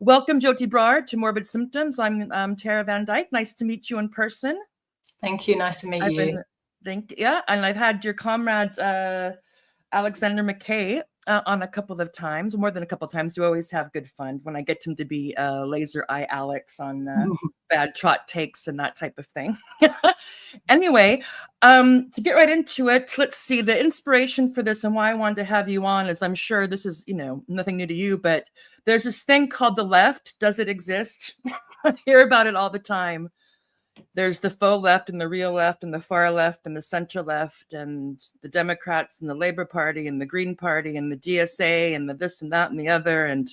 Welcome, Joti Brar, to Morbid Symptoms. I'm Tara Van Dyke. Nice to meet you in person. Thank you. Nice to meet you. And I've had your comrade Alexander McKay on a couple of times, more than a couple of times. You always have good fun when I get him to be laser eye Alex on bad trot takes and that type of thing. Anyway, to get right into it, let's see. The inspiration for this and why I wanted to have you on is I'm sure this is, nothing new to you, but there's this thing called the left. Does it exist? I hear about it all the time. There's the faux left and the real left and the far left and the center left and the Democrats and the Labour Party and the Green Party and the DSA and the this and that and the other. And,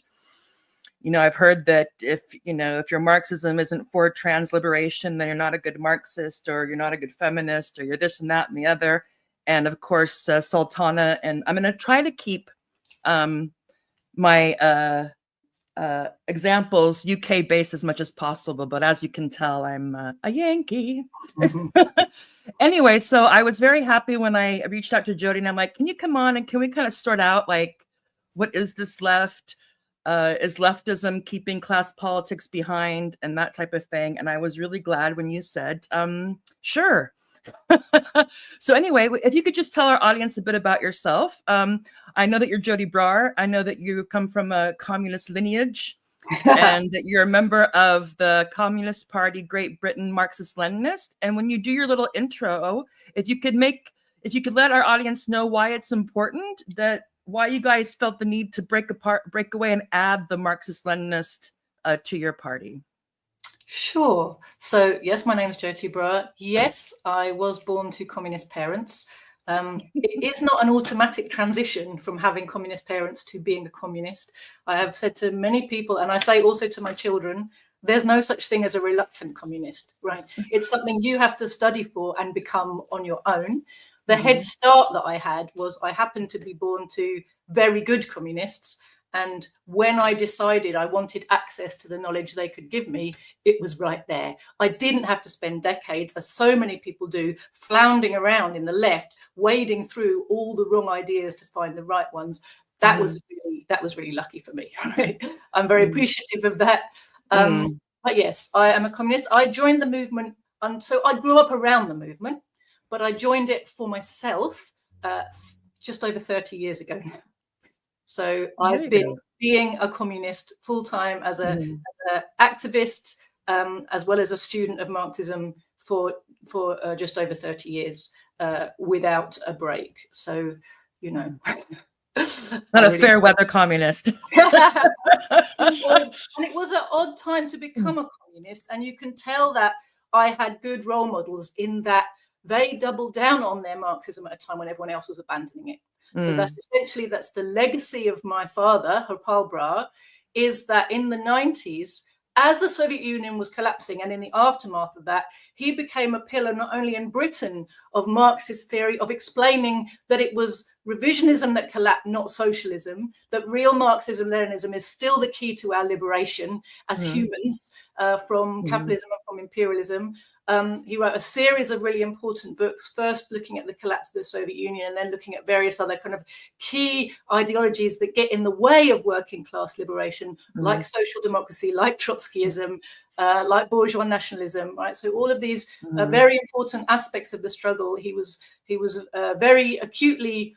I've heard that if your Marxism isn't for trans liberation, then you're not a good Marxist, or you're not a good feminist, or you're this and that and the other. And of course, Sultana, and I'm going to try to keep my examples UK based as much as possible, but as you can tell, I'm a Yankee. Anyway, so I was very happy when I reached out to Joti, and I'm like, can you come on and can we kind of sort out, like, what is this left? Is leftism keeping class politics behind and that type of thing? And I was really glad when you said, sure. So anyway, if you could just tell our audience a bit about yourself. I know that you're Joti Brar. I know that you come from a communist lineage and that you're a member of the Communist Party, Great Britain, Marxist-Leninist. And when you do your little intro, if you could let our audience know why it's important, why you guys felt the need to break away and add the Marxist-Leninist to your party. Sure. So, yes, my name is Joti Brar. Yes, I was born to communist parents. It is not an automatic transition from having communist parents to being a communist. I have said to many people, and I say also to my children, there's no such thing as a reluctant communist, right? It's something you have to study for and become on your own. The head start that I had was I happened to be born to very good communists. And when I decided I wanted access to the knowledge they could give me, it was right there. I didn't have to spend decades, as so many people do, floundering around in the left, wading through all the wrong ideas to find the right ones. That was really lucky for me. Right? I'm very appreciative of that. But yes, I am a communist. I joined the movement, and so I grew up around the movement, but I joined it for myself just over 30 years ago now. So I've been being a communist full-time as an activist, as well as a student of Marxism for just over 30 years without a break. So, not a fair weather communist. And it was an odd time to become a communist. And you can tell that I had good role models in that they doubled down on their Marxism at a time when everyone else was abandoning it. So that's the legacy of my father, Joti Brar, is that in the 90s, as the Soviet Union was collapsing and in the aftermath of that, he became a pillar not only in Britain of Marxist theory, of explaining that it was revisionism that collapsed, not socialism, that real Marxism-Leninism is still the key to our liberation as humans from capitalism and from imperialism. He wrote a series of really important books, first looking at the collapse of the Soviet Union and then looking at various other kind of key ideologies that get in the way of working class liberation, like social democracy, like Trotskyism, like bourgeois nationalism, right? So all of these very important aspects of the struggle, he was very acutely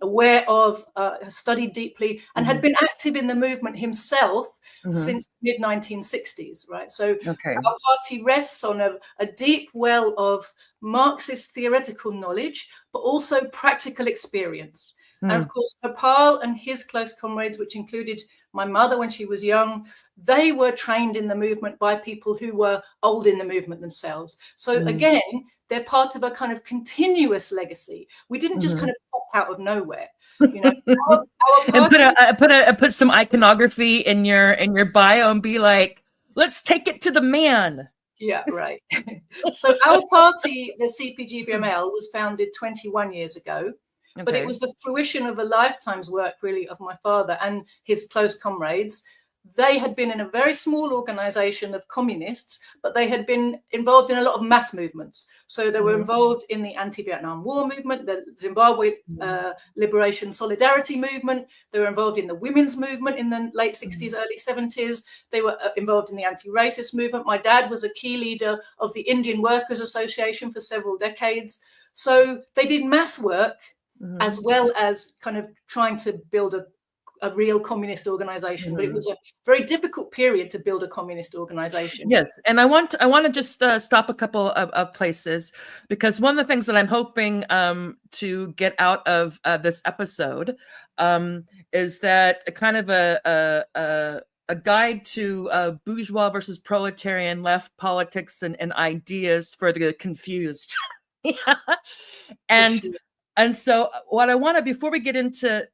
aware of, studied deeply, and had been active in the movement himself since the mid-1960s, right? So our party rests on a deep well of Marxist theoretical knowledge, but also practical experience. And of course, Hopal and his close comrades, which included my mother when she was young, they were trained in the movement by people who were old in the movement themselves. So again, they're part of a kind of continuous legacy. We didn't just kind of pop out of nowhere. Our party... and put some iconography in your bio and be like, let's take it to the man. Yeah, right. So our party, the CPGB-ML, was founded 21 years ago. But it was the fruition of a lifetime's work, really, of my father and his close comrades they had been in a very small organization of communists, but they had been involved in a lot of mass movements. So they were involved in the anti-Vietnam War movement, the Zimbabwe Liberation Solidarity movement. They were involved in the women's movement in the late 60s, early 70s. They were involved in the anti-racist movement. My dad was a key leader of the Indian Workers Association for several decades. So they did mass work as well as kind of trying to build a real communist organization, but it was a very difficult period to build a communist organization. Yes, and I want to just stop a couple of places, because one of the things that I'm hoping to get out of this episode is that a kind of a guide to bourgeois versus proletarian left politics and ideas for the confused. Yeah. And so what I want to, before we get into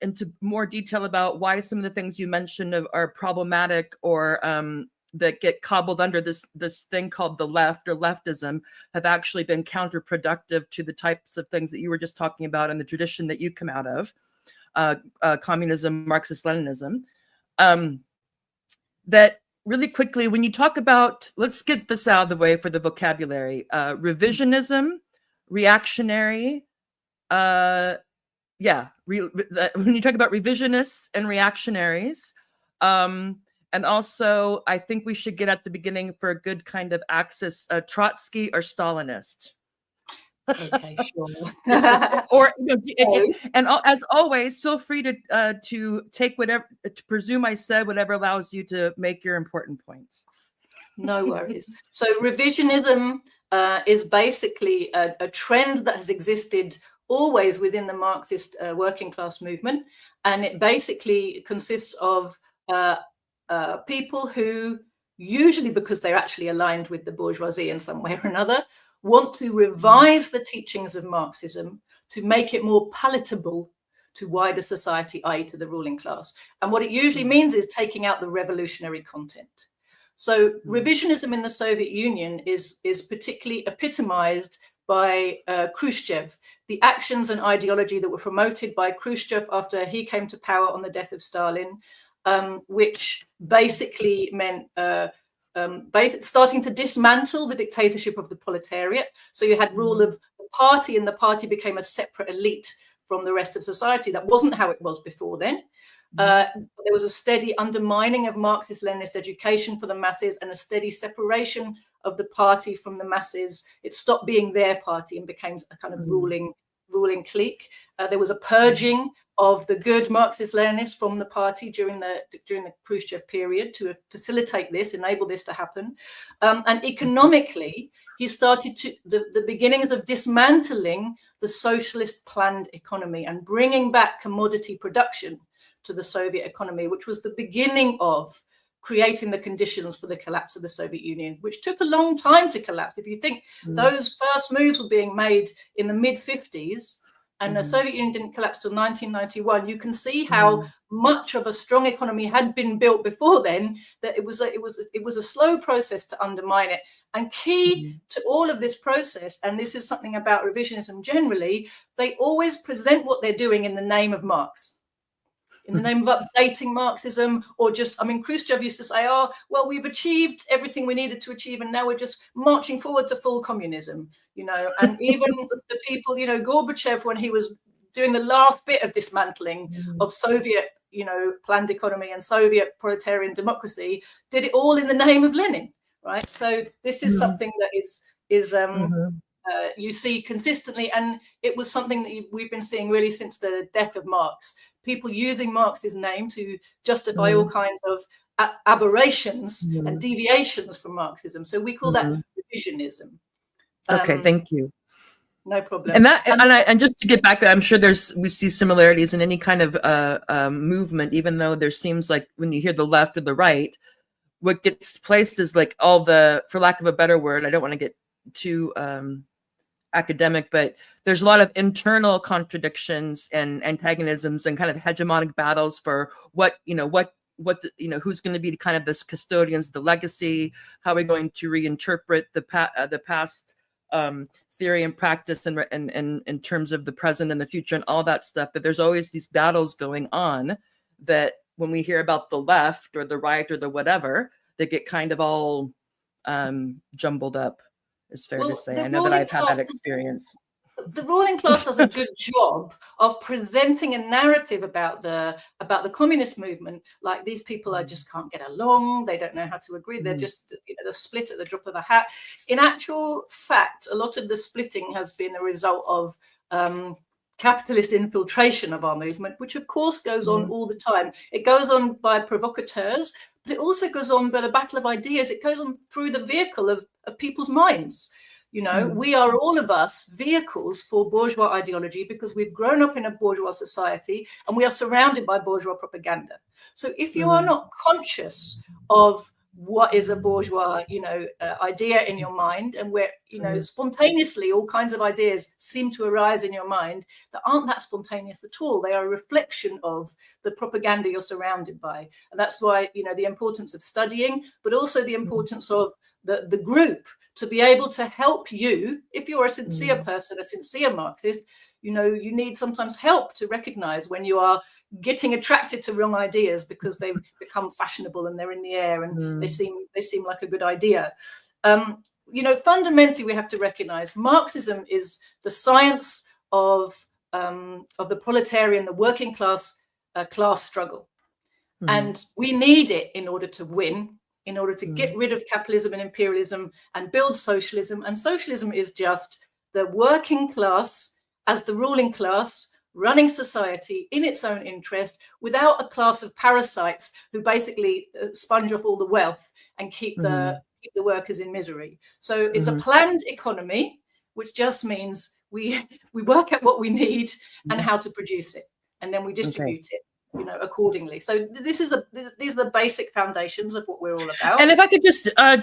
into more detail about why some of the things you mentioned are problematic or that get cobbled under this thing called the left or leftism, have actually been counterproductive to the types of things that you were just talking about and the tradition that you come out of, communism, Marxist-Leninism, that really quickly, when you talk about, let's get this out of the way for the vocabulary, revisionism, reactionary, when you talk about revisionists and reactionaries, and also I think we should get at the beginning for a good kind of axis, Trotsky or Stalinist. Okay, sure. Or and as always, feel free to take whatever, to presume I said whatever allows you to make your important points. No worries. So revisionism is basically a trend that has existed always within the Marxist working class movement. And it basically consists of people who, usually because they're actually aligned with the bourgeoisie in some way or another, want to revise the teachings of Marxism to make it more palatable to wider society, i.e. to the ruling class. And what it usually means is taking out the revolutionary content. So revisionism in the Soviet Union is particularly epitomized by Khrushchev, the actions and ideology that were promoted by Khrushchev after he came to power on the death of Stalin, which basically meant starting to dismantle the dictatorship of the proletariat. So you had rule of the party, and the party became a separate elite from the rest of society. That wasn't how it was before then. There was a steady undermining of Marxist-Leninist education for the masses and a steady separation of the party from the masses. It stopped being their party and became a kind of ruling clique. There was a purging of the good Marxist-Leninists from the party during the Khrushchev period to facilitate this, enable this to happen. And economically, he started the beginnings of dismantling the socialist planned economy and bringing back commodity production to the Soviet economy, which was the beginning of creating the conditions for the collapse of the Soviet Union, which took a long time to collapse. If you think those first moves were being made in the mid-50s, and the Soviet Union didn't collapse till 1991, you can see how much of a strong economy had been built before then, that it was a slow process to undermine it. And key to all of this process, and this is something about revisionism generally, they always present what they're doing in the name of Marx, in the name of updating Marxism, or just, I mean, Khrushchev used to say, oh, well, we've achieved everything we needed to achieve, and now we're just marching forward to full communism, you know. And even the people, you know, Gorbachev, when he was doing the last bit of dismantling of Soviet, you know, planned economy and Soviet proletarian democracy, did it all in the name of Lenin, right? So this is something that is you see consistently, and it was something that we've been seeing really since the death of Marx. People using Marx's name to justify all kinds of aberrations and deviations from Marxism. So we call that revisionism. Okay, thank you. No problem. And just to get back, I'm sure we see similarities in any kind of movement, even though there seems like when you hear the left or the right, what gets placed is like all the, for lack of a better word, I don't want to get too academic, but there's a lot of internal contradictions and antagonisms and kind of hegemonic battles for who's going to be kind of this custodians of the legacy, how are we going to reinterpret the past theory and practice and in terms of the present and the future and all that stuff, that there's always these battles going on that when we hear about the left or the right or the whatever, they get kind of all jumbled up, is fair to say. I know that I've had that experience. The ruling class does a good job of presenting a narrative about the communist movement, like these people just can't get along, they don't know how to agree, they're just, they're split at the drop of a hat. In actual fact, a lot of the splitting has been a result of capitalist infiltration of our movement, which of course goes on all the time. It goes on by provocateurs, but it also goes on by the battle of ideas. It goes on through the vehicle of people's minds. We are, all of us, vehicles for bourgeois ideology because we've grown up in a bourgeois society and we are surrounded by bourgeois propaganda. So if you are not conscious of what is a bourgeois, idea in your mind, and where, spontaneously all kinds of ideas seem to arise in your mind that aren't that spontaneous at all. They are a reflection of the propaganda you're surrounded by. And that's why, the importance of studying, but also the importance of the group, to be able to help you, if you're a sincere person, a sincere Marxist, you need sometimes help to recognize when you are getting attracted to wrong ideas because they've become fashionable and they're in the air and they seem like a good idea. Fundamentally, we have to recognize Marxism is the science of the proletarian, the working class struggle. And we need it in order to win, in order to get rid of capitalism and imperialism and build socialism. And socialism is just the working class as the ruling class running society in its own interest without a class of parasites who basically sponge off all the wealth and keep the workers in misery. So it's a planned economy, which just means we work out what we need and how to produce it, and then we distribute it, accordingly. So these are the basic foundations of what we're all about. And if I could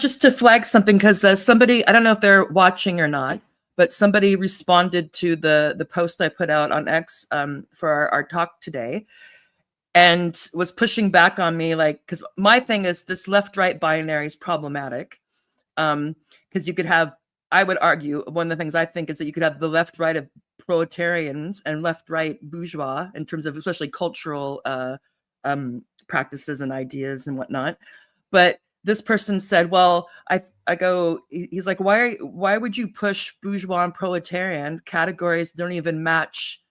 just to flag something, because somebody, I don't know if they're watching or not, but somebody responded to the post I put out on X for our talk today, and was pushing back on me, like, because my thing is this left-right binary is problematic, because you could have, I would argue, one of the things I think is that you could have the left-right of proletarians and left-right bourgeois in terms of especially cultural practices and ideas and whatnot. But this person said, well, he's like, why would you push bourgeois and proletarian categories that don't even match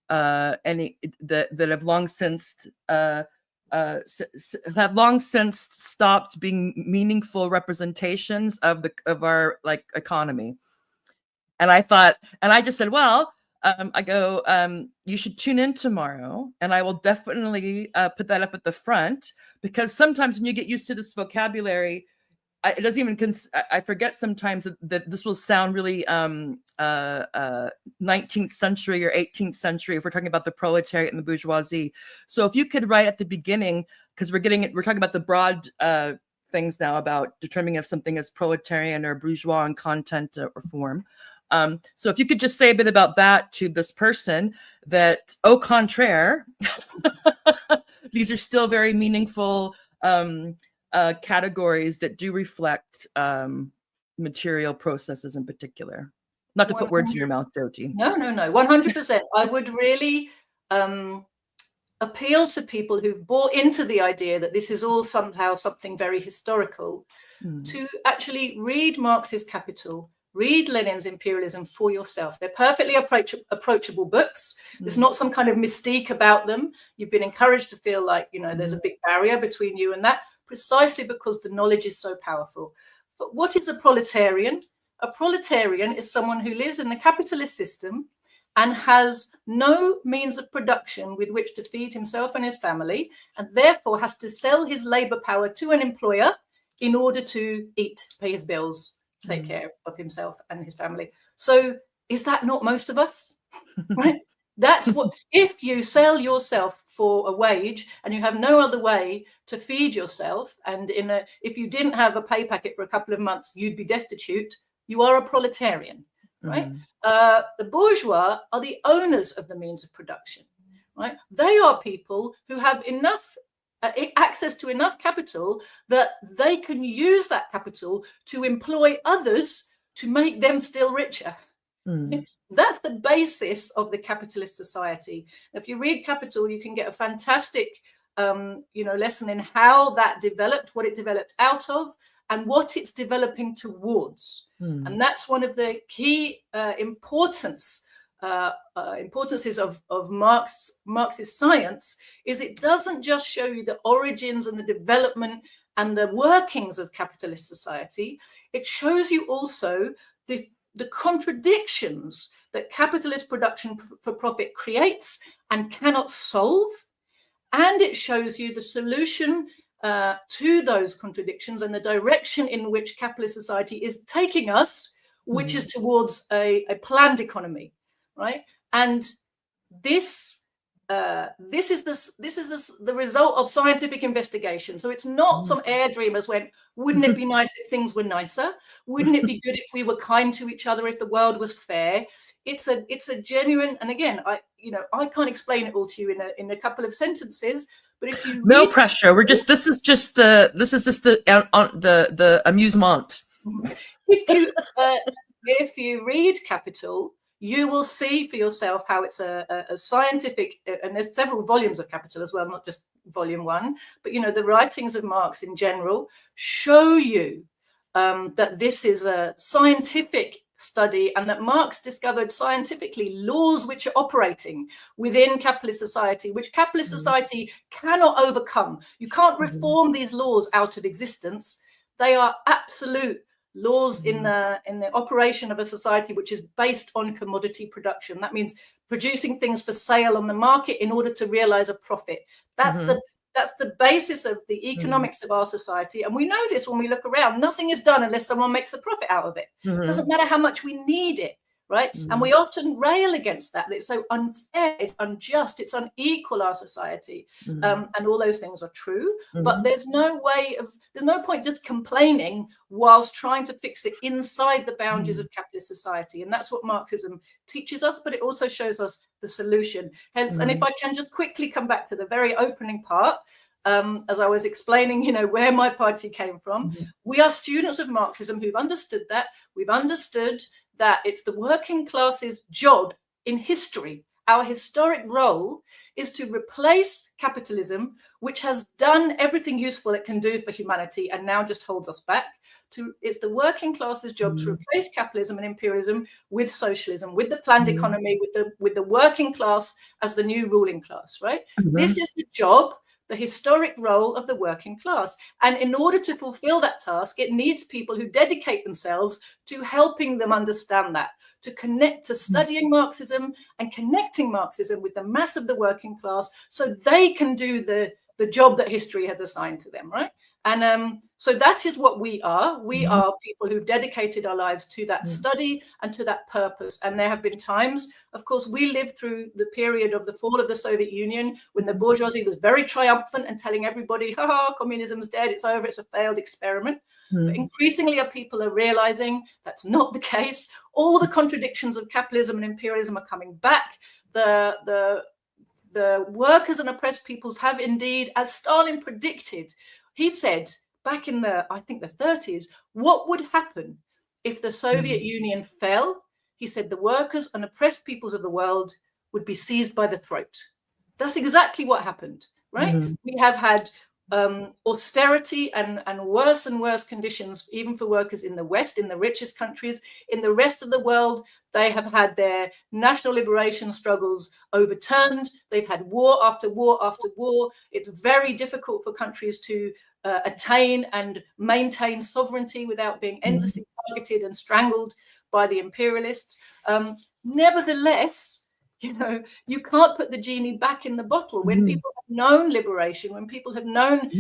any that have long since stopped being meaningful representations of our like economy. And I just said, well, you should tune in tomorrow, and I will definitely put that up at the front, because sometimes when you get used to this vocabulary, it doesn't even, I forget sometimes that this will sound really 19th century or 18th century if we're talking about the proletariat and the bourgeoisie. So if you could write at the beginning, because we're talking about the broad things now about determining if something is proletarian or bourgeois in content or form. So if you could just say a bit about that to this person, that au contraire, these are still very meaningful categories that do reflect material processes in particular. Not to put words in your mouth, Joti. No, 100%. I would really appeal to people who've bought into the idea that this is all somehow something very historical, to actually read Marx's Capital, read Lenin's Imperialism for yourself. They're perfectly approachable books. There's not some kind of mystique about them. You've been encouraged to feel like, there's a big barrier between you and that, precisely because the knowledge is so powerful. But what is a proletarian? A proletarian is someone who lives in the capitalist system and has no means of production with which to feed himself and his family, and therefore has to sell his labor power to an employer in order to eat, pay his bills, take care of himself and his family. So is that not most of us? Right? That's what, if you sell yourself for a wage and you have no other way to feed yourself, and if you didn't have a pay packet for a couple of months, you'd be destitute, you are a proletarian, right? The bourgeois are the owners of the means of production, right? They are people who have enough access to enough capital that they can use that capital to employ others to make them still richer. That's the basis of the capitalist society. If you read Capital, you can get a fantastic lesson in how that developed, what it developed out of, and what it's developing towards. And that's one of the key importances of Marxist science, is it doesn't just show you the origins and the development and the workings of capitalist society. It shows you also the contradictions that capitalist production for profit creates and cannot solve. And it shows you the solution to those contradictions and the direction in which capitalist society is taking us, which is towards a planned economy, right? And this is the result of scientific investigation. So it's not some air dreamers went, wouldn't it be nice if things were nicer? Wouldn't it be good if we were kind to each other, if the world was fair? It's a genuine, and again, I can't explain it all to you in a couple of sentences, but if you no pressure, this is just the amusement. If you read Capital, you will see for yourself how it's a scientific, and there's several volumes of Capital as well, not just volume 1, but the writings of Marx in general show you that this is a scientific study, and that Marx discovered scientifically laws which are operating within capitalist society, which capitalist society cannot overcome. You can't reform these laws out of existence. They are absolute laws in the operation of a society which is based on commodity production. That means producing things for sale on the market in order to realize a profit. That's the basis of the economics of our society. And we know this when we look around. Nothing is done unless someone makes a profit out of it. It doesn't matter how much we need it, right? And we often rail against that it's so unfair, it's unjust, it's unequal, our society. And all those things are true. But there's no point just complaining whilst trying to fix it inside the boundaries of capitalist society. And that's what Marxism teaches us, but it also shows us the solution. Hence, and if I can just quickly come back to the very opening part, as I was explaining, where my party came from, we are students of Marxism who've understood that. We've understood that it's the working class's job in history. Our historic role is to replace capitalism, which has done everything useful it can do for humanity and now just holds us back. It's the working class's job to replace capitalism and imperialism with socialism, with the planned economy, with the working class as the new ruling class, right? This is the job, the historic role of the working class. And in order to fulfill that task, it needs people who dedicate themselves to helping them understand that, to connect to studying Marxism and connecting Marxism with the mass of the working class so they can do the job that history has assigned to them, right? And so that is what we are. We are people who've dedicated our lives to that study and to that purpose. And there have been times, of course, we lived through the period of the fall of the Soviet Union when the bourgeoisie was very triumphant and telling everybody, communism's dead, it's over, it's a failed experiment. But increasingly, our people are realizing that's not the case. All the contradictions of capitalism and imperialism are coming back. The workers and oppressed peoples have indeed, as Stalin predicted, he said back in the 30s, what would happen if the Soviet Union fell? He said the workers and oppressed peoples of the world would be seized by the throat. That's exactly what happened, right? We have had austerity and worse conditions, even for workers in the West, in the richest countries. In the rest of the world, they have had their national liberation struggles overturned. They've had war after war after war. It's very difficult for countries to attain and maintain sovereignty without being endlessly targeted and strangled by the imperialists. Nevertheless, you can't put the genie back in the bottle. When people have known liberation, when people have known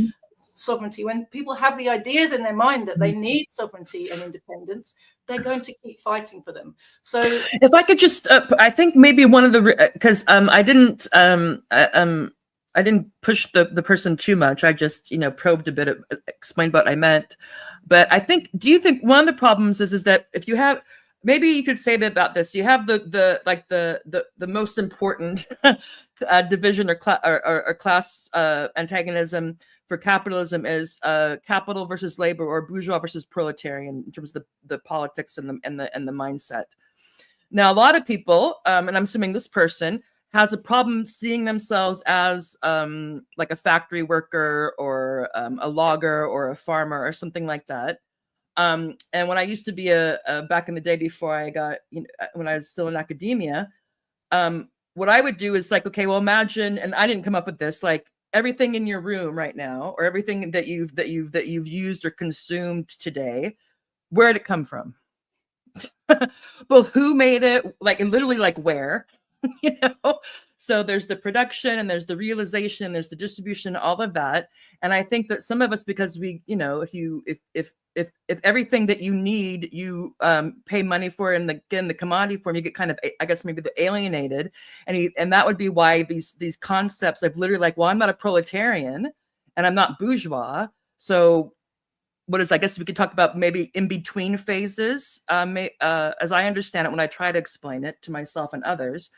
sovereignty, when people have the ideas in their mind that they need sovereignty and independence, they're going to keep fighting for them. So if I could just, I think maybe one of the, because I didn't push the person too much. I just, probed a bit, explained what I meant. But I think, do you think one of the problems is that if you have, maybe you could say a bit about this. You have the most important division or class antagonism for capitalism is capital versus labor, or bourgeois versus proletarian, in terms of the politics and the mindset. Now, a lot of people, and I'm assuming this person, has a problem seeing themselves as like a factory worker or a logger or a farmer or something like that. And when I used to be back in the day before I got, when I was still in academia, what I would do is like, okay, well, imagine, and I didn't come up with this, like everything in your room right now, or everything that you've used or consumed today, where did it come from? Both who made it, like, and literally like where, so there's the production and there's the realization, there's the distribution, all of that. And I think that some of us, because we, if everything that you need, you pay money for in the commodity form, you get kind of, I guess, maybe the alienated. And that would be why these concepts of literally like, well, I'm not a proletarian and I'm not bourgeois. So what is, I guess we could talk about maybe in between phases, as I understand it, when I try to explain it to myself and others,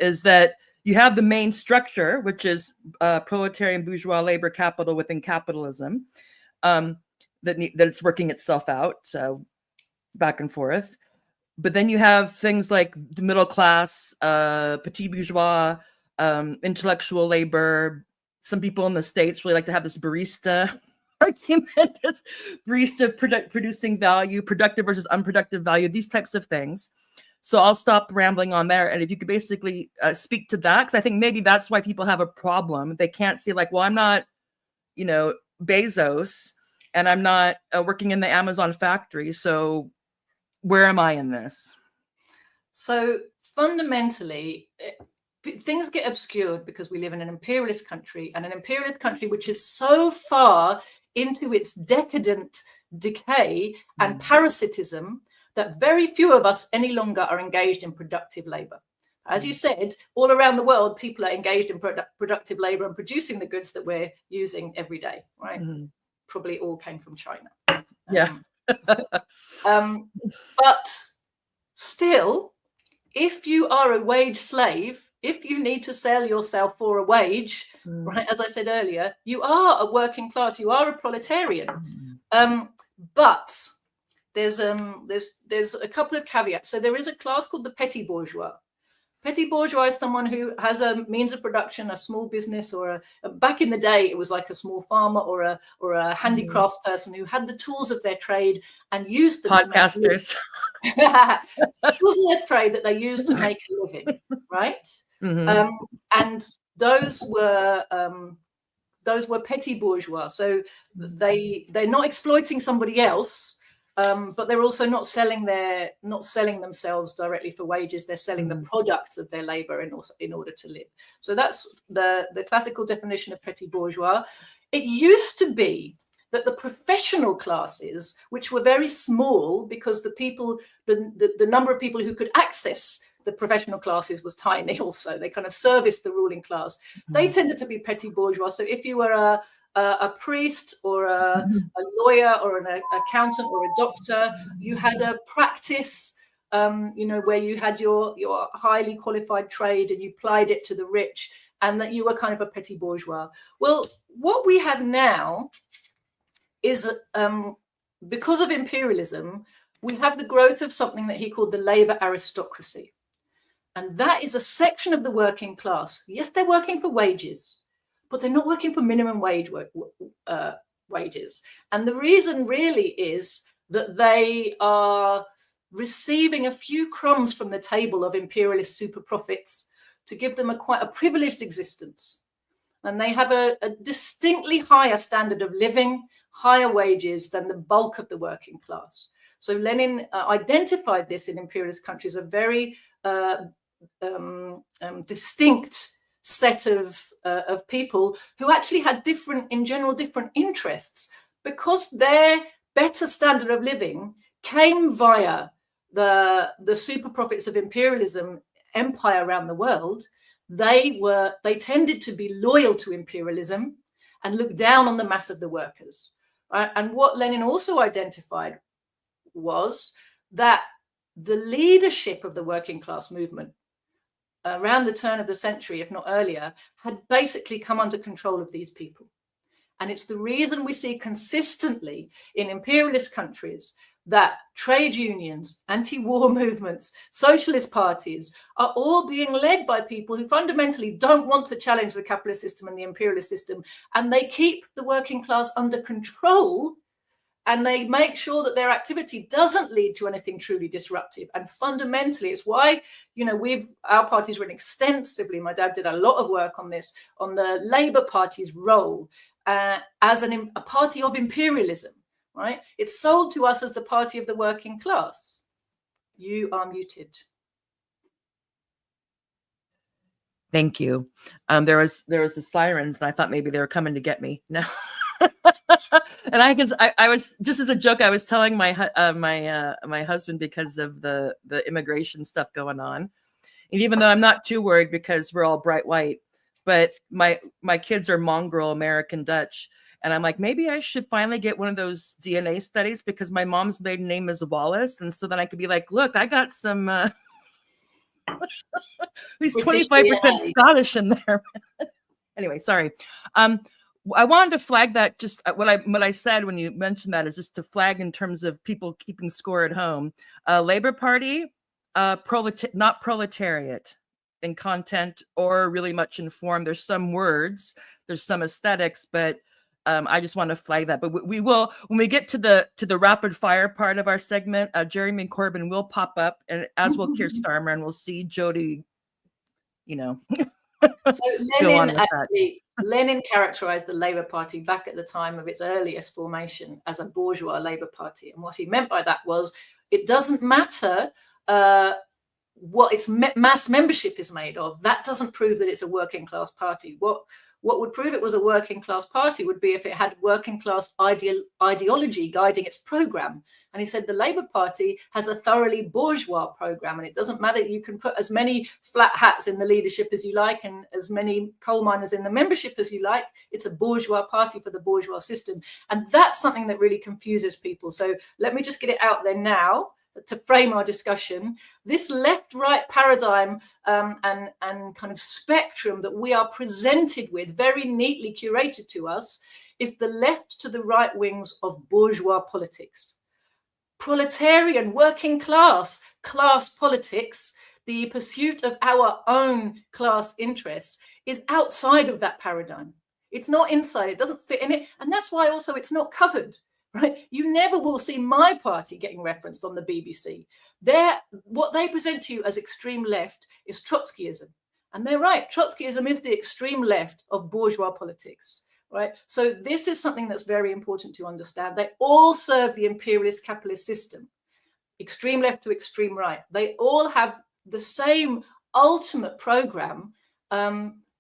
is that you have the main structure, which is proletarian bourgeois labor capital within capitalism, that it's working itself out, so back and forth. But then you have things like the middle class, petit bourgeois, intellectual labor. Some people in the States really like to have this barista argument, as barista producing value, productive versus unproductive value, these types of things. So I'll stop rambling on there. And if you could basically speak to that, because I think maybe that's why people have a problem. They can't see like, well, I'm not, Bezos, and I'm not working in the Amazon factory. So where am I in this? So fundamentally, things get obscured because we live in an imperialist country, and an imperialist country which is so far into its decadent decay and parasitism that very few of us any longer are engaged in productive labor. As you said, all around the world, people are engaged in productive labor and producing the goods that we're using every day, right? Probably all came from China. Yeah. But still, if you are a wage slave, if you need to sell yourself for a wage, right, as I said earlier, you are a working class, you are a proletarian. But there's a couple of caveats. So there is a class called the petit bourgeois. Petit bourgeois is someone who has a means of production, a small business, or back in the day, it was like a small farmer or a handicrafts person who had the tools of their trade and used them podcasters. Tools of their trade that they used to make a living, right? And those were petit bourgeois. So they're not exploiting somebody else. But they're also not selling themselves directly for wages. They're selling the products of their labor in order to live. So that's the classical definition of petit bourgeois. It used to be that the professional classes, which were very small because the number of people who could access the professional classes was tiny also. They kind of serviced the ruling class. They tended to be petit bourgeois. So if you were a priest or a lawyer or an accountant or a doctor, you had a practice, where you had your highly qualified trade and you plied it to the rich, and that you were kind of a petit bourgeois. Well, what we have now is, because of imperialism, we have the growth of something that he called the labor aristocracy. And that is a section of the working class. Yes, they're working for wages, but they're not working for minimum wage wages. And the reason really is that they are receiving a few crumbs from the table of imperialist super profits to give them quite a privileged existence. And they have a distinctly higher standard of living, higher wages than the bulk of the working class. So Lenin identified this in imperialist countries, a very distinct set of people who actually had different interests, because their better standard of living came via the super profits of imperialism empire around the world. They tended to be loyal to imperialism and look down on the mass of the workers. Right? And what Lenin also identified was that the leadership of the working class movement around the turn of the century, if not earlier, had basically come under control of these people. And it's the reason we see consistently in imperialist countries that trade unions, anti-war movements, socialist parties are all being led by people who fundamentally don't want to challenge the capitalist system and the imperialist system, and they keep the working class under control, and they make sure that their activity doesn't lead to anything truly disruptive. And fundamentally, it's why, you know, our party's written extensively. My dad did a lot of work on this, on the Labour Party's role as a party of imperialism, right? It's sold to us as the party of the working class. You are muted. Thank you. There was the sirens, and I thought maybe they were coming to get me. No. And I was, just as a joke, I was telling my husband, because of the immigration stuff going on, and even though I'm not too worried because we're all bright white, but my kids are mongrel American Dutch, and I'm like, maybe I should finally get one of those DNA studies, because my mom's maiden name is Wallace, and so then I could be like, look, I got some at least 25% Scottish in there. Anyway, sorry. I wanted to flag that, just what I said when you mentioned that is just to flag in terms of people keeping score at home. Labour Party, not proletariat in content or really much in form. There's some words, there's some aesthetics, but I just want to flag that. But we will, when we get to the rapid fire part of our segment, Jeremy Corbyn will pop up, and as will Keir Starmer, and we'll see Joti, you know. So Lenin characterized the Labour Party back at the time of its earliest formation as a bourgeois Labour Party. And what he meant by that was, it doesn't matter what its mass membership is made of. That doesn't prove that it's a working class party. What would prove it was a working class party would be if it had working class ideology guiding its program. And he said the Labour Party has a thoroughly bourgeois program, and it doesn't matter. You can put as many flat hats in the leadership as you like, and as many coal miners in the membership as you like. It's a bourgeois party for the bourgeois system. And that's something that really confuses people. So let me just get it out there now to frame our discussion. This left-right paradigm and kind of spectrum that we are presented with, very neatly curated to us, is the left to the right wings of bourgeois politics. Proletarian, working class politics, the pursuit of our own class interests, is outside of that paradigm. It's not inside, it doesn't fit in it. And that's why also it's not covered. Right? You never will see my party getting referenced on the BBC. What they present to you as extreme left is Trotskyism. And they're right. Trotskyism is the extreme left of bourgeois politics. Right? So this is something that's very important to understand. They all serve the imperialist capitalist system, extreme left to extreme right. They all have the same ultimate program,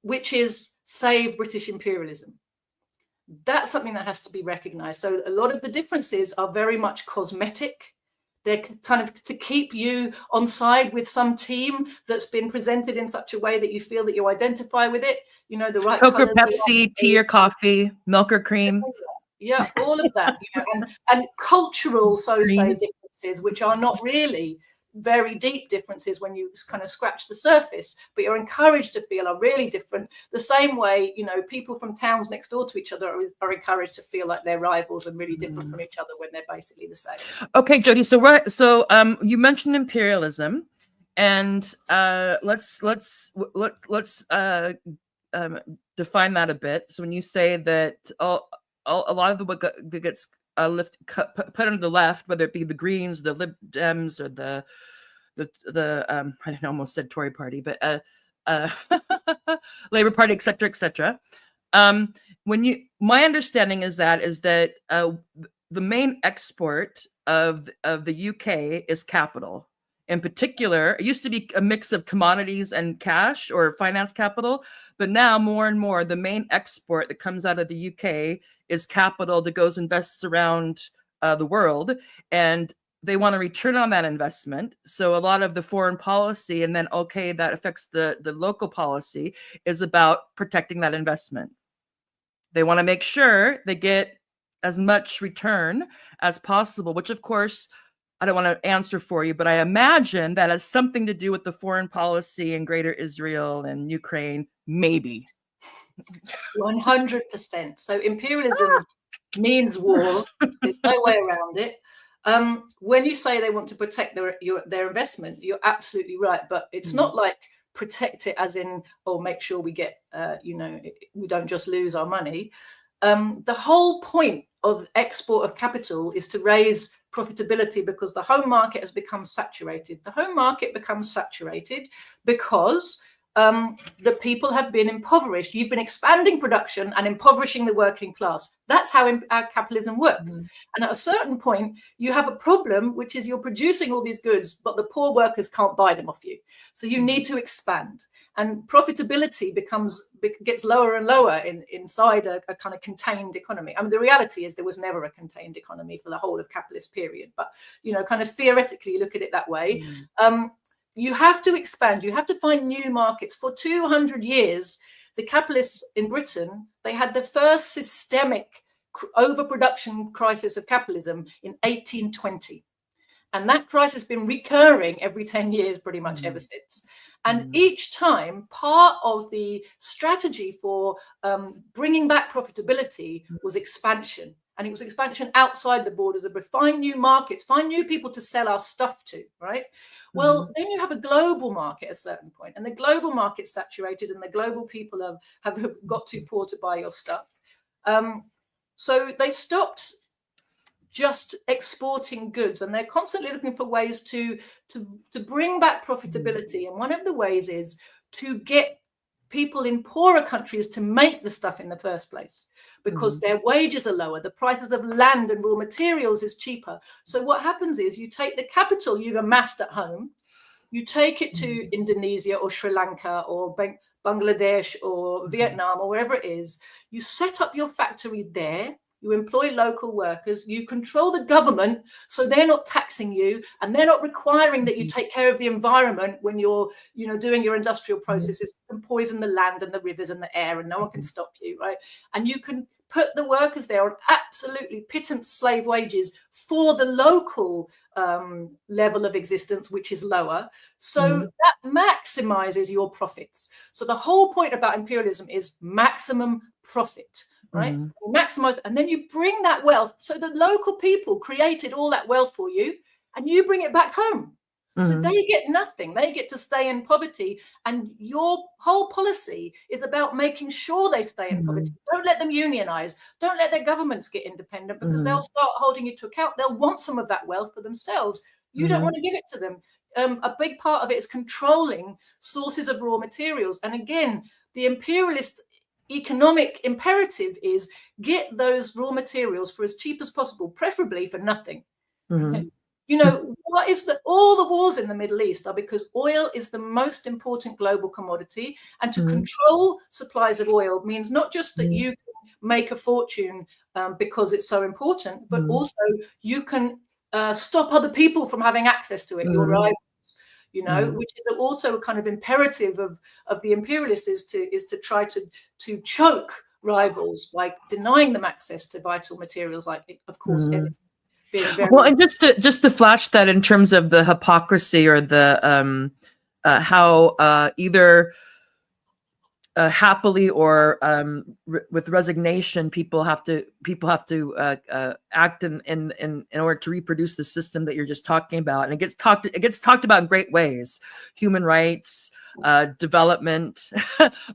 which is save British imperialism. That's something that has to be recognized. So a lot of the differences are very much cosmetic. They're kind of to keep you on side with some team that's been presented in such a way that you feel that you identify with it. You know, the right Coke or Pepsi, tea or coffee, milk or cream. Yeah, all of that. You know, and cultural so-so differences, which are not really very deep differences when you kind of scratch the surface, but you're encouraged to feel are really different. The same way, you know, people from towns next door to each other are encouraged to feel like they're rivals and really different from each other when they're basically the same. Okay, Joti. So you mentioned imperialism, and let's define that a bit. So when you say that a lot of what gets put on the left, whether it be the Greens, the Lib Dems, or the I almost said Tory party, but Labour Party, et cetera. My understanding is that the main export of the UK is capital. In particular, it used to be a mix of commodities and cash or finance capital, but now more and more the main export that comes out of the UK is capital that goes invests around the world, and they want to return on that investment. So a lot of the foreign policy, and then that affects the local policy, is about protecting that investment. They want to make sure they get as much return as possible, which of course I don't want to answer for you, but I imagine that has something to do with the foreign policy in Greater Israel and Ukraine, maybe. 100%. So imperialism means war. There's no way around it. When you say they want to protect their investment, you're absolutely right. But it's not like protect it as in, oh, make sure we get, we don't just lose our money. The whole point of export of capital is to raise profitability, because the home market has become saturated. The home market becomes saturated because the people have been impoverished. You've been expanding production and impoverishing the working class. That's how our capitalism works. And at a certain point, you have a problem, which is you're producing all these goods, but the poor workers can't buy them off you. So you need to expand. And profitability gets lower and lower inside a kind of contained economy. I mean, the reality is there was never a contained economy for the whole of capitalist period. But, kind of theoretically look at it that way. You have to expand. You have to find new markets. For 200 years, the capitalists in Britain, they had the first systemic overproduction crisis of capitalism in 1820. And that crisis has been recurring every 10 years pretty much ever since. And each time, part of the strategy for bringing back profitability was expansion. And it was expansion outside the borders of find new markets, find new people to sell our stuff to, right? Well, then you have a global market at a certain point, and the global market's saturated, and the global people have got too poor to buy your stuff. So they stopped just exporting goods, and they're constantly looking for ways to bring back profitability. And one of the ways is to get people in poorer countries to make the stuff in the first place, because their wages are lower, the prices of land and raw materials is cheaper. So what happens is you take the capital you've amassed at home, you take it to Indonesia or Sri Lanka or Bangladesh or Vietnam or wherever it is, you set up your factory there, you employ local workers, you control the government so they're not taxing you, and they're not requiring that you take care of the environment when you're, doing your industrial processes and poison the land and the rivers and the air, and no one can stop you, right? And you can put the workers there on absolutely pittance slave wages for the local level of existence, which is lower. So that maximizes your profits. So the whole point about imperialism is maximum profit. Right? You maximize, and then you bring that wealth. So the local people created all that wealth for you, and you bring it back home. So they get nothing. They get to stay in poverty. And your whole policy is about making sure they stay in poverty. Don't let them unionize. Don't let their governments get independent, because they'll start holding you to account. They'll want some of that wealth for themselves. You don't want to give it to them. A big part of it is controlling sources of raw materials. And again, the imperialist economic imperative is get those raw materials for as cheap as possible, preferably for nothing. What is all the wars in the Middle East are because oil is the most important global commodity, and to control supplies of oil means not just that you can make a fortune because it's so important, but also you can stop other people from having access to it, your rivals. Which is also a kind of imperative of the imperialists is to try to choke rivals by denying them access to vital materials, like, of course, being very well. And just to flash that in terms of the hypocrisy or the how either happily or with resignation, people have to act in order to reproduce the system that you're just talking about, and it gets talked about in great ways: human rights, development,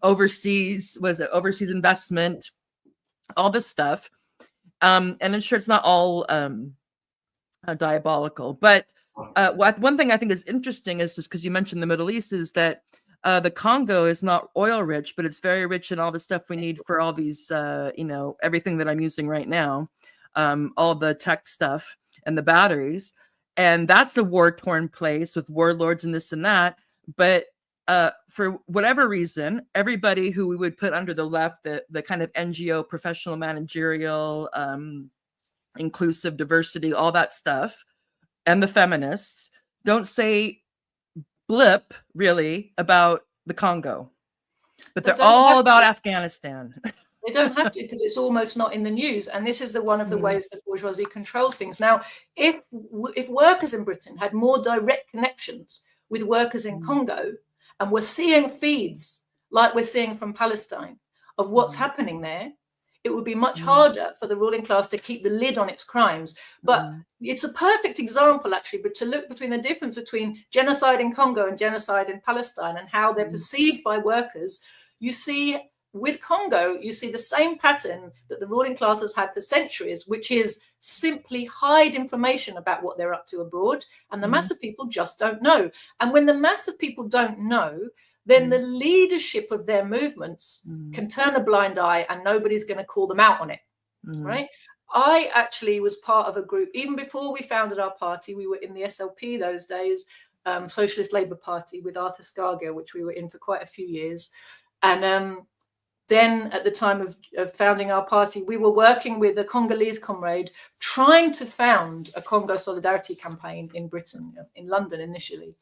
overseas investment, all this stuff. And I'm sure it's not all diabolical, but one thing I think is interesting is just because you mentioned the Middle East is that. The Congo is not oil rich, but it's very rich in all the stuff we need for all these, everything that I'm using right now, all the tech stuff and the batteries. And that's a war-torn place with warlords and this and that. But for whatever reason, everybody who we would put under the left, the kind of NGO, professional, managerial, inclusive, diversity, all that stuff, and the feminists don't say blip really about the Congo, but they're all about Afghanistan. They don't have to, because it's almost not in the news, and this is one of the ways that bourgeoisie controls things. Now, if workers in Britain had more direct connections with workers in Congo, and we're seeing feeds like we're seeing from Palestine of what's happening there, it would be much harder for the ruling class to keep the lid on its crimes. But it's a perfect example, actually, but to look between the difference between genocide in Congo and genocide in Palestine and how they're perceived by workers. You see, with Congo, you see the same pattern that the ruling class has had for centuries, which is simply hide information about what they're up to abroad. And the mass of people just don't know. And when the mass of people don't know, then the leadership of their movements can turn a blind eye and nobody's going to call them out on it, right? I actually was part of a group, even before we founded our party, we were in the SLP those days, Socialist Labour Party with Arthur Scargill, which we were in for quite a few years. And then at the time of founding our party, we were working with a Congolese comrade trying to found a Congo Solidarity campaign in Britain, in London initially.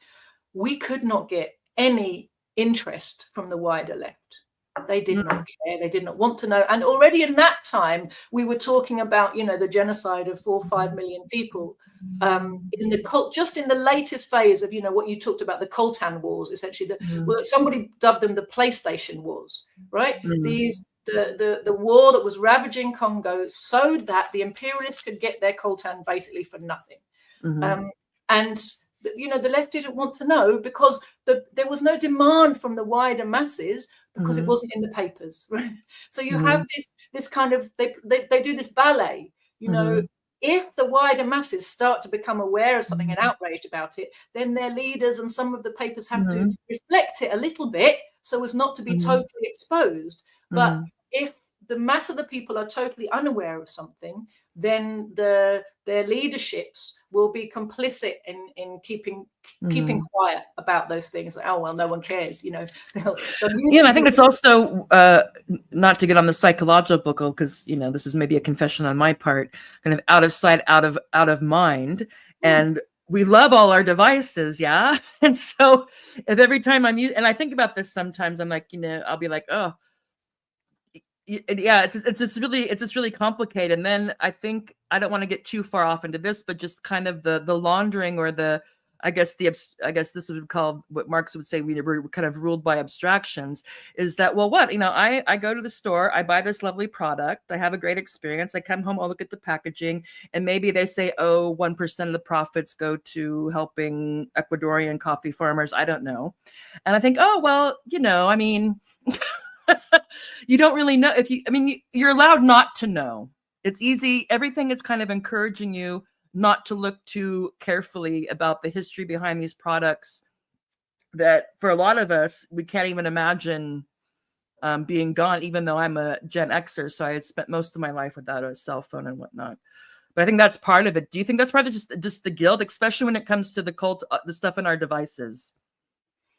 We could not get any interest from the wider left. They did not care. They did not want to know. And already in that time, we were talking about, you know, the genocide of 4 or 5 million people in the just in the latest phase of, you know, what you talked about, the Coltan Wars, essentially. Well, somebody dubbed them the PlayStation Wars, right? The war that was ravaging Congo so that the imperialists could get their coltan basically for nothing. And you know, the left didn't want to know because there was no demand from the wider masses because it wasn't in the papers, right? So you have this kind of, they do this ballet, you know. If the wider masses start to become aware of something and outraged about it, then their leaders and some of the papers have to reflect it a little bit so as not to be totally exposed. But if the mass of the people are totally unaware of something, then their leaderships will be complicit in keeping quiet about those things. Like, oh well, no one cares, you know. And I think it's also not to get on the psychological, because you know this is maybe a confession on my part, kind of out of sight, out of mind, and we love all our devices, yeah. And so if every time and I think about this sometimes, I'm like, you know, I'll be like, oh. Yeah, it's just really complicated. And then I think I don't want to get too far off into this, but just kind of the laundering or I guess this would call what Marx would say we were kind of ruled by abstractions. Is that, well, what, you know, I go to the store, I buy this lovely product, I have a great experience, I come home, I'll look at the packaging, and maybe they say, oh, 1% of the profits go to helping Ecuadorian coffee farmers. I don't know, and I think, oh well, you know, I mean. You don't really know you're allowed not to know. It's easy. Everything is kind of encouraging you not to look too carefully about the history behind these products that for a lot of us, we can't even imagine being gone, even though I'm a Gen Xer. So I had spent most of my life without a cell phone and whatnot. But I think that's part of it. Do you think that's part of just the guilt, especially when it comes to the stuff in our devices?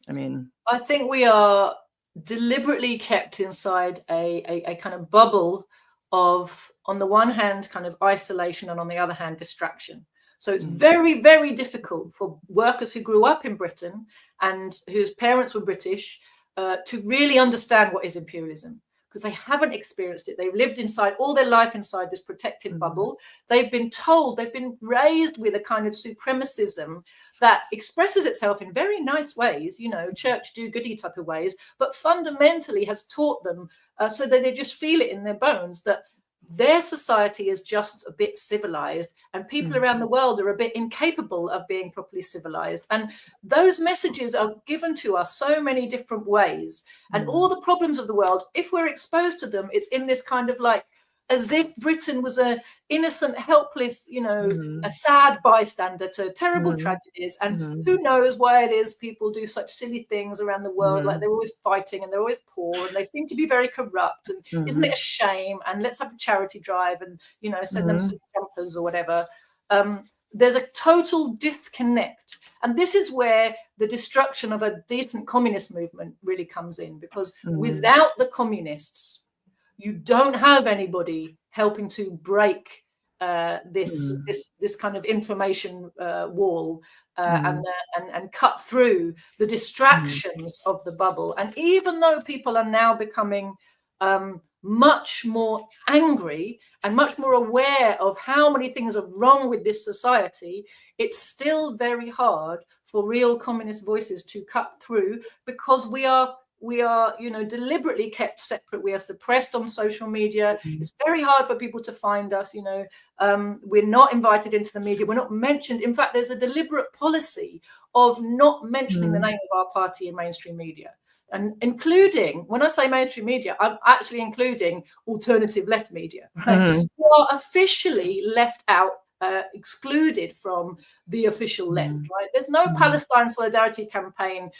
I mean, I think we are deliberately kept inside a kind of bubble of, on the one hand, kind of isolation, and on the other hand, distraction. So it's very, very difficult for workers who grew up in Britain and whose parents were British to really understand what is imperialism, because they haven't experienced it. They've lived inside all their life inside this protected bubble. They've been told, they've been raised with a kind of supremacism that expresses itself in very nice ways, you know, church do-goody type of ways, but fundamentally has taught them so that they just feel it in their bones that their society is just a bit civilized and people around the world are a bit incapable of being properly civilized. And those messages are given to us so many different ways. And all the problems of the world, if we're exposed to them, it's in this kind of like, as if Britain was a innocent, helpless, you know, a sad bystander to terrible tragedies. And who knows why it is people do such silly things around the world, like they're always fighting and they're always poor and they seem to be very corrupt. And isn't it a shame? And let's have a charity drive and, you know, send them some jumpers or whatever. There's a total disconnect. And this is where the destruction of a decent communist movement really comes in, because without the communists, you don't have anybody helping to break this kind of information wall and cut through the distractions of the bubble. And even though people are now becoming much more angry and much more aware of how many things are wrong with this society, it's still very hard for real communist voices to cut through, because we are we are, you know, deliberately kept separate. We are suppressed on social media. It's very hard for people to find us. You know, we're not invited into the media. We're not mentioned. In fact, there's a deliberate policy of not mentioning the name of our party in mainstream media. And including, when I say mainstream media, I'm actually including alternative left media, right? Who are officially left out, excluded from the official left, right? There's no Palestine solidarity campaign,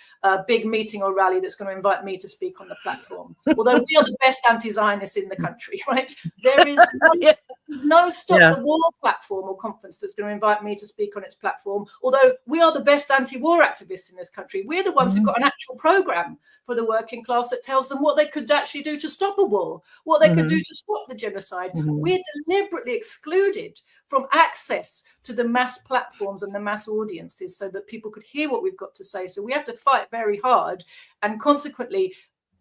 big meeting or rally that's going to invite me to speak on the platform. Although we are the best anti-Zionists in the country, right? There is no Stop the War platform or conference that's going to invite me to speak on its platform. Although we are the best anti-war activists in this country. We're the ones who've got an actual program for the working class that tells them what they could actually do to stop a war, what they could do to stop the genocide. We're deliberately excluded from access to the mass platforms and the mass audiences so that people could hear what we've got to say. So we have to fight very hard, and consequently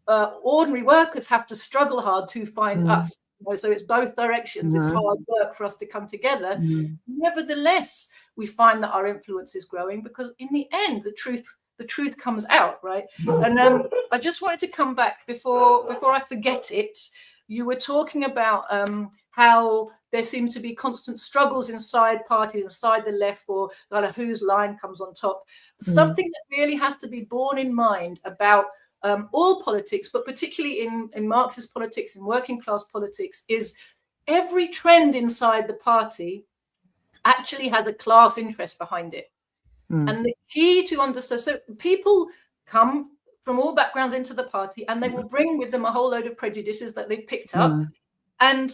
ordinary workers have to struggle hard to find us. You know, so it's both directions. It's hard work for us to come together. Nevertheless, we find that our influence is growing, because in the end, the truth comes out, right? And I just wanted to come back before I forget it. You were talking about how there seems to be constant struggles inside parties, inside the left, for kind of whose line comes on top. Something that really has to be borne in mind about all politics, but particularly in Marxist politics, in working class politics, is every trend inside the party actually has a class interest behind it. And the key to understand, so people come from all backgrounds into the party, and they will bring with them a whole load of prejudices that they've picked up. And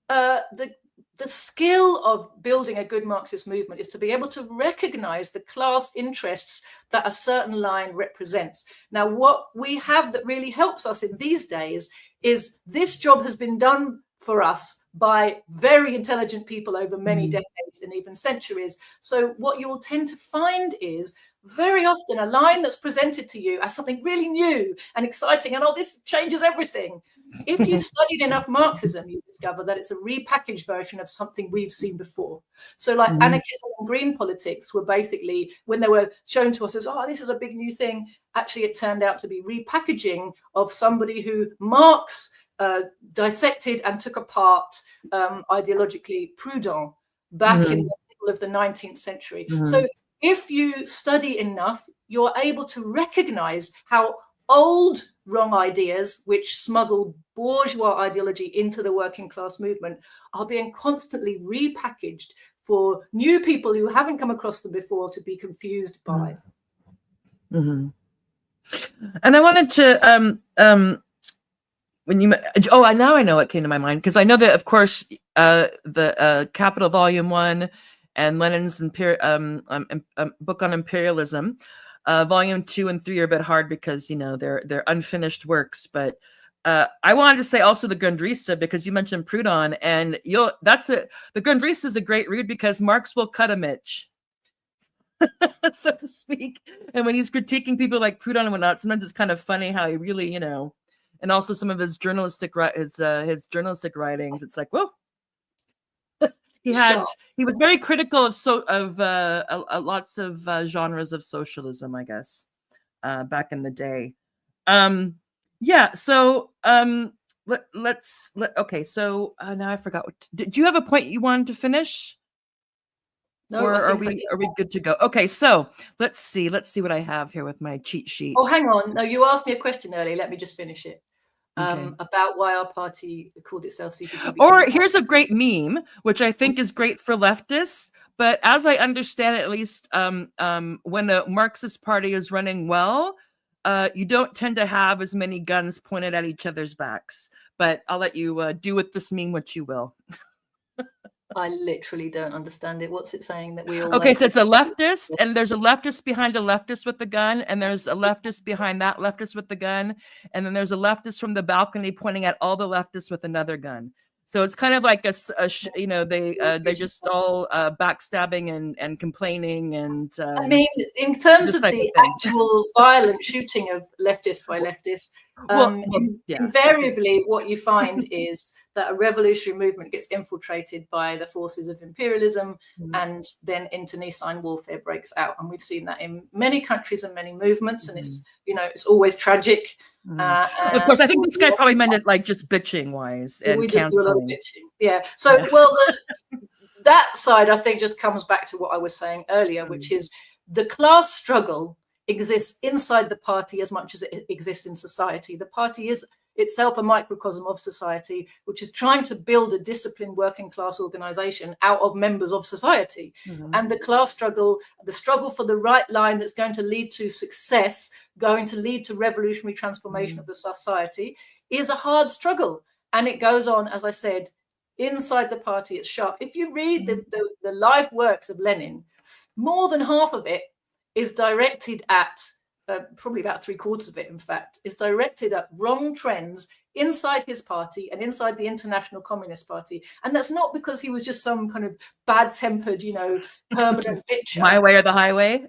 the skill of building a good Marxist movement is to be able to recognize the class interests that a certain line represents. Now, what we have that really helps us in these days is this job has been done for us by very intelligent people over many decades and even centuries. So what you will tend to find is very often a line that's presented to you as something really new and exciting, and this changes everything. If you've studied enough Marxism, you discover that it's a repackaged version of something we've seen before. So like anarchism and green politics were basically, when they were shown to us as, this is a big new thing, actually it turned out to be repackaging of somebody who Marx dissected and took apart ideologically, Proudhon, back in the middle of the 19th century. So if you study enough, you're able to recognize how old wrong ideas, which smuggled bourgeois ideology into the working class movement, are being constantly repackaged for new people who haven't come across them before to be confused by. And I wanted to when you now I know what came to my mind, because I know that, of course, the Capital Volume 1 and Lenin's book on imperialism, Volume 2 and 3 are a bit hard because, you know, they're unfinished works. But I wanted to say also the Grundrisse, because you mentioned Proudhon, and the Grundrisse is a great read because Marx will cut a Mitch, so to speak. And when he's critiquing people like Proudhon and whatnot, sometimes it's kind of funny how he really, you know, and also some of his journalistic writings, it's like, whoa. He was very critical of lots of genres of socialism, I guess, back in the day. So okay. So now I forgot. Did you have a point you wanted to finish? No, or are we good to go? Okay, so let's see what I have here with my cheat sheet. Oh, hang on. No, you asked me a question earlier. Let me just finish it. About why our party called itself CPGB. Or here's a great meme, which I think is great for leftists, but as I understand it, at least when a Marxist party is running well, you don't tend to have as many guns pointed at each other's backs. But I'll let you do with this meme what you will. I literally don't understand it. What's it saying that we all... Okay, so it's a leftist, and there's a leftist behind a leftist with the gun, and there's a leftist behind that leftist with the gun, and then there's a leftist from the balcony pointing at all the leftists with another gun. So it's kind of like they just all backstabbing and complaining, and I mean, in terms of the actual violent shooting of leftist by leftist, invariably what you find is that a revolutionary movement gets infiltrated by the forces of imperialism, and then internecine warfare breaks out. And we've seen that in many countries and many movements, and it's, you know, it's always tragic. Of course, I think this guy probably meant it like just bitching wise and we just do a lot of canceling. bitching. Yeah. So, well, that side, I think, just comes back to what I was saying earlier, which is the class struggle exists inside the party as much as it exists in society. The party is itself a microcosm of society, which is trying to build a disciplined working class organization out of members of society. And the class struggle, the struggle for the right line that's going to lead to success, going to lead to revolutionary transformation of the society, is a hard struggle. And it goes on, as I said, inside the party. It's sharp. If you read the life works of Lenin, more than half of it is directed at, probably about 3/4 of it, in fact, is directed at wrong trends inside his party and inside the International Communist Party. And that's not because he was just some kind of bad-tempered, you know, permanent bitcher. My way or the highway.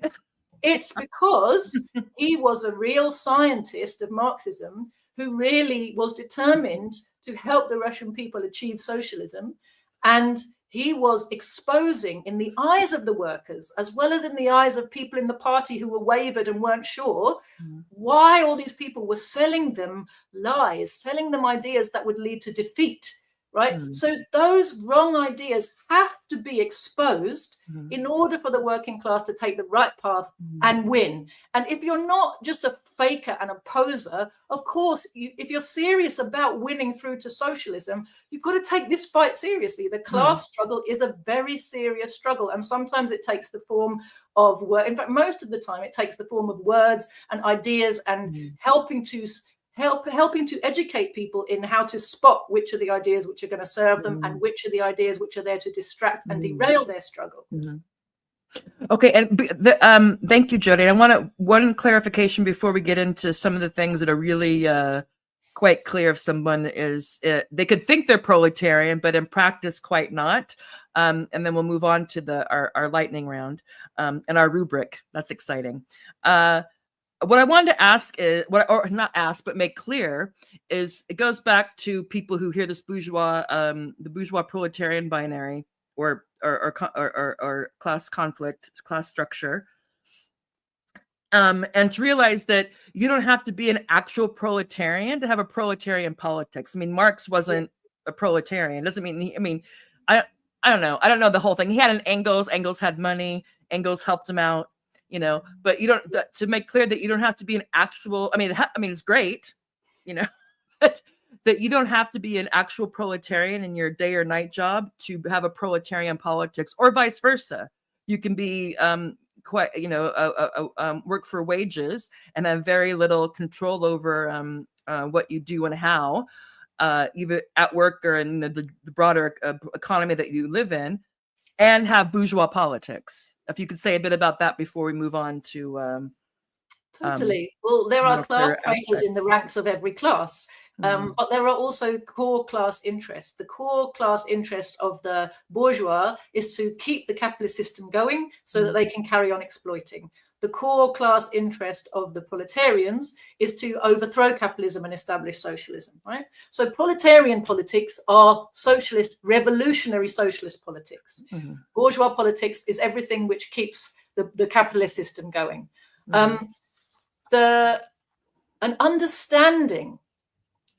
It's because he was a real scientist of Marxism who really was determined to help the Russian people achieve socialism. And he was exposing, in the eyes of the workers, as well as in the eyes of people in the party who were wavered and weren't sure, why all these people were selling them lies, selling them ideas that would lead to defeat, right? So those wrong ideas have to be exposed in order for the working class to take the right path and win. And if you're not just a faker and a poser, of course, if you're serious about winning through to socialism, you've got to take this fight seriously. The class struggle is a very serious struggle. And sometimes it takes the form of words. In fact, most of the time it takes the form of words and ideas and helping to educate people in how to spot which are the ideas which are going to serve them and which are the ideas which are there to distract and derail their struggle. Okay, and thank you, Jodi. I want one clarification before we get into some of the things that are really quite clear. If someone is, they could think they're proletarian, but in practice, quite not. And then we'll move on to our lightning round and our rubric. That's exciting. What I wanted to ask is, or not ask, but make clear is, it goes back to people who hear this bourgeois, the bourgeois proletarian binary, or class conflict, class structure, and to realize that you don't have to be an actual proletarian to have a proletarian politics. I mean, Marx wasn't a proletarian. Doesn't mean I don't know. I don't know the whole thing. He had an Engels. Engels had money. Engels helped him out. You know, but you don't, to make clear that you don't have to be an actual, I mean, it's great, you know, but that you don't have to be an actual proletarian in your day or night job to have a proletarian politics, or vice versa. You can be quite, you know, work for wages and have very little control over what you do and how, either at work or in the broader economy that you live in, and have bourgeois politics. If you could say a bit about that before we move on to totally. Well, there are class traitors in the ranks of every class, but there are also core class interests. The core class interest of the bourgeois is to keep the capitalist system going so that they can carry on exploiting. The core class interest of the proletarians is to overthrow capitalism and establish socialism, right? So proletarian politics are socialist, revolutionary socialist politics. Bourgeois politics is everything which keeps the capitalist system going. An understanding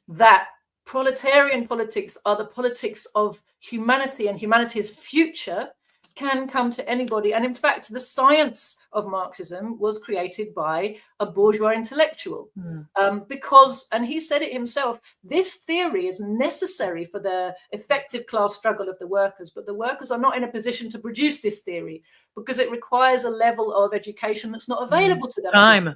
that proletarian politics are the politics of humanity and humanity's future can come to anybody. And in fact, the science of Marxism was created by a bourgeois intellectual because, and he said it himself, this theory is necessary for the effective class struggle of the workers, but the workers are not in a position to produce this theory because it requires a level of education that's not available to them. Time.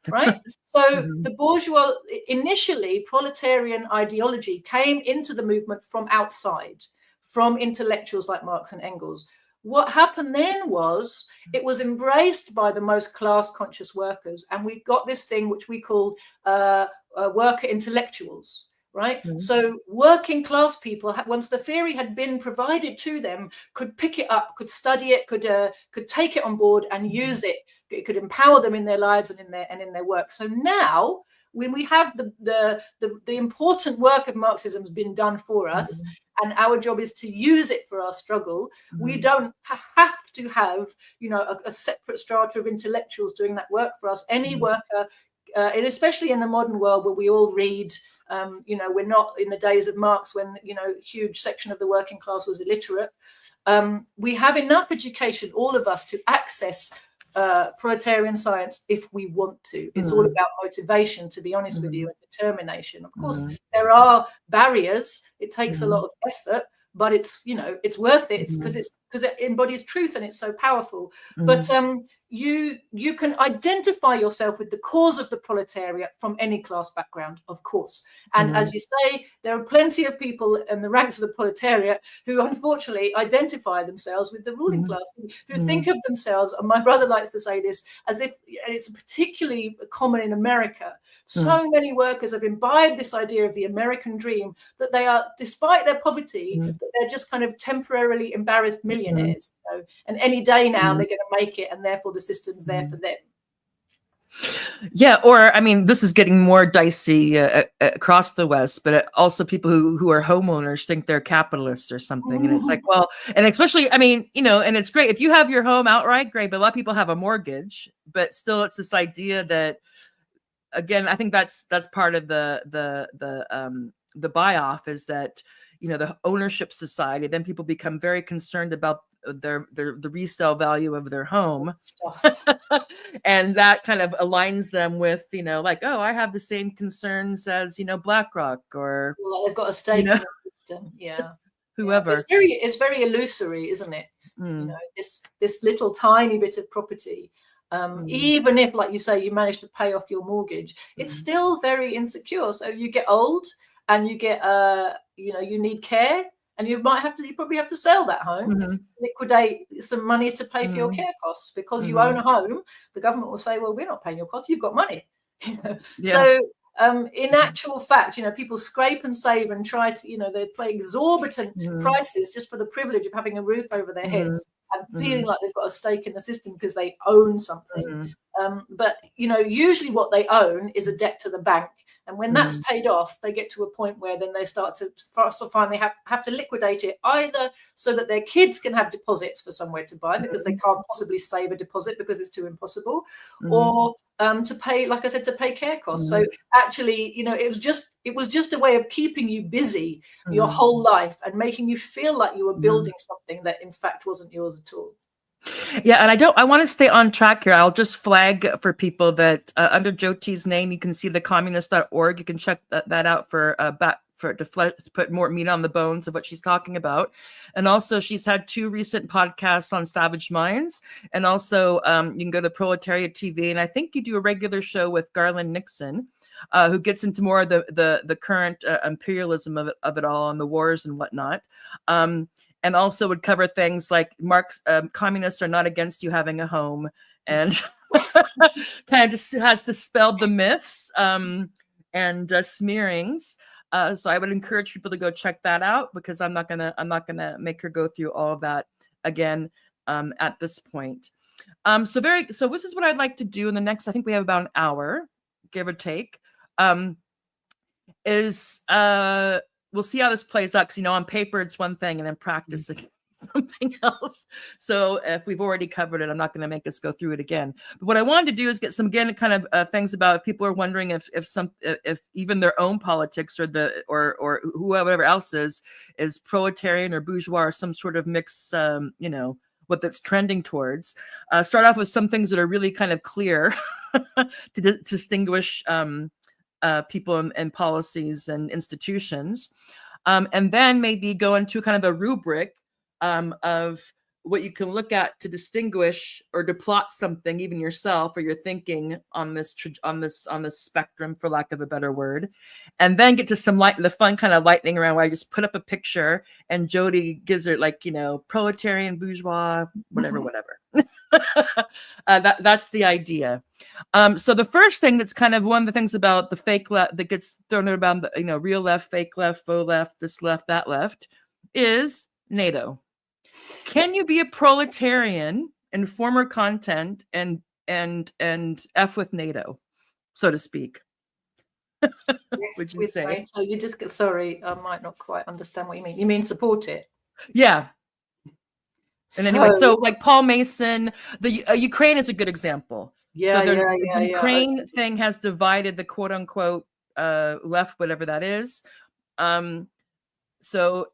Right? So the bourgeois, initially, proletarian ideology came into the movement from outside, from intellectuals like Marx and Engels. What happened then was it was embraced by the most class-conscious workers, and we got this thing which we called worker intellectuals, right? So working class people, once the theory had been provided to them, could pick it up, could study it, could take it on board and use it it could empower them in their lives and in their work. So now, when we have the important work of Marxism has been done for us, and our job is to use it for our struggle, we don't have to have, a separate strata of intellectuals doing that work for us. Any worker, and especially in the modern world where we all read, we're not in the days of Marx when, a huge section of the working class was illiterate. We have enough education, all of us, to access proletarian science if we want to. It's all about motivation, to be honest with you, and determination. Of course, there are barriers. It takes a lot of effort, but it's worth it. It's because it embodies truth and it's so powerful. But you can identify yourself with the cause of the proletariat from any class background, of course. And as you say, there are plenty of people in the ranks of the proletariat who unfortunately identify themselves with the ruling class, who think of themselves, and my brother likes to say this, as if, and it's particularly common in America, so many workers have imbibed this idea of the American dream, that they are, despite their poverty, that they're just kind of temporarily embarrassed millionaires. And any day now they're going to make it, and therefore the system's there for them. Yeah, or I mean, this is getting more dicey across the West, but also people who are homeowners think they're capitalists or something, and it's like, well, and especially, I mean, and it's great if you have your home outright, great, but a lot of people have a mortgage, but still, it's this idea that, again, I think that's part of the buy-off is that, the ownership society, then people become very concerned about the resale value of their home. And that kind of aligns them with, like, oh, I have the same concerns as, BlackRock or they've got a stake in the system. Yeah. Whoever. It's very illusory, isn't it? This little tiny bit of property. Even if, like you say, you manage to pay off your mortgage, it's still very insecure. So you get old and you get, you need care, and you probably have to sell that home, liquidate some money to pay for your care costs, because you own a home. The government will say, well, we're not paying your costs, you've got money. So in actual fact, people scrape and save and try to, they pay exorbitant prices just for the privilege of having a roof over their heads and feeling like they've got a stake in the system because they own something. But, usually what they own is a debt to the bank. And when that's paid off, they get to a point where then they start to finally have to liquidate it, either so that their kids can have deposits for somewhere to buy because they can't possibly save a deposit because it's too impossible, or to pay, like I said, to pay care costs. So actually, it was just a way of keeping you busy your whole life and making you feel like you were building something that in fact wasn't yours at all. Yeah, and I want to stay on track here. I'll just flag for people that under Joti's name, you can see the communist.org. You can check that out to put more meat on the bones of what she's talking about. And also, she's had 2 recent podcasts on Savage Minds. And also, you can go to Proletariat TV. And I think you do a regular show with Garland Nixon, who gets into more of the current imperialism of it all and the wars and whatnot. And also would cover things like communists are not against you having a home, and kind of just has dispelled the myths and smearings. So I would encourage people to go check that out, because I'm not gonna make her go through all of that again at this point. So this is what I'd like to do in the next, I think we have about an hour, give or take. We'll see how this plays out, because on paper it's one thing, and then practice something else. So if we've already covered it, I'm not going to make us go through it again. But what I wanted to do is get some, again, kind of things about, if people are wondering if even their own politics or whoever else is proletarian or bourgeois or some sort of mix, what that's trending towards. Start off with some things that are really kind of clear to distinguish people and policies and institutions, and then maybe go into kind of a rubric of what you can look at to distinguish or to plot something, even yourself or your thinking on this spectrum, for lack of a better word, and then get to the fun kind of lightning round where I just put up a picture and Joti gives it proletarian, bourgeois, whatever. That's the idea. So the first thing that's kind of one of the things about the fake left that gets thrown around, real left, fake left, faux left, this left, that left, is NATO. Can you be a proletarian and former content and and F with NATO, so to speak. Would you say? So you just get, sorry, I might not quite understand what you mean. You mean support it? Yeah. And anyway, so like Paul Mason, the Ukraine is a good example. Yeah, so the Ukraine thing has divided the quote unquote left, whatever that is. So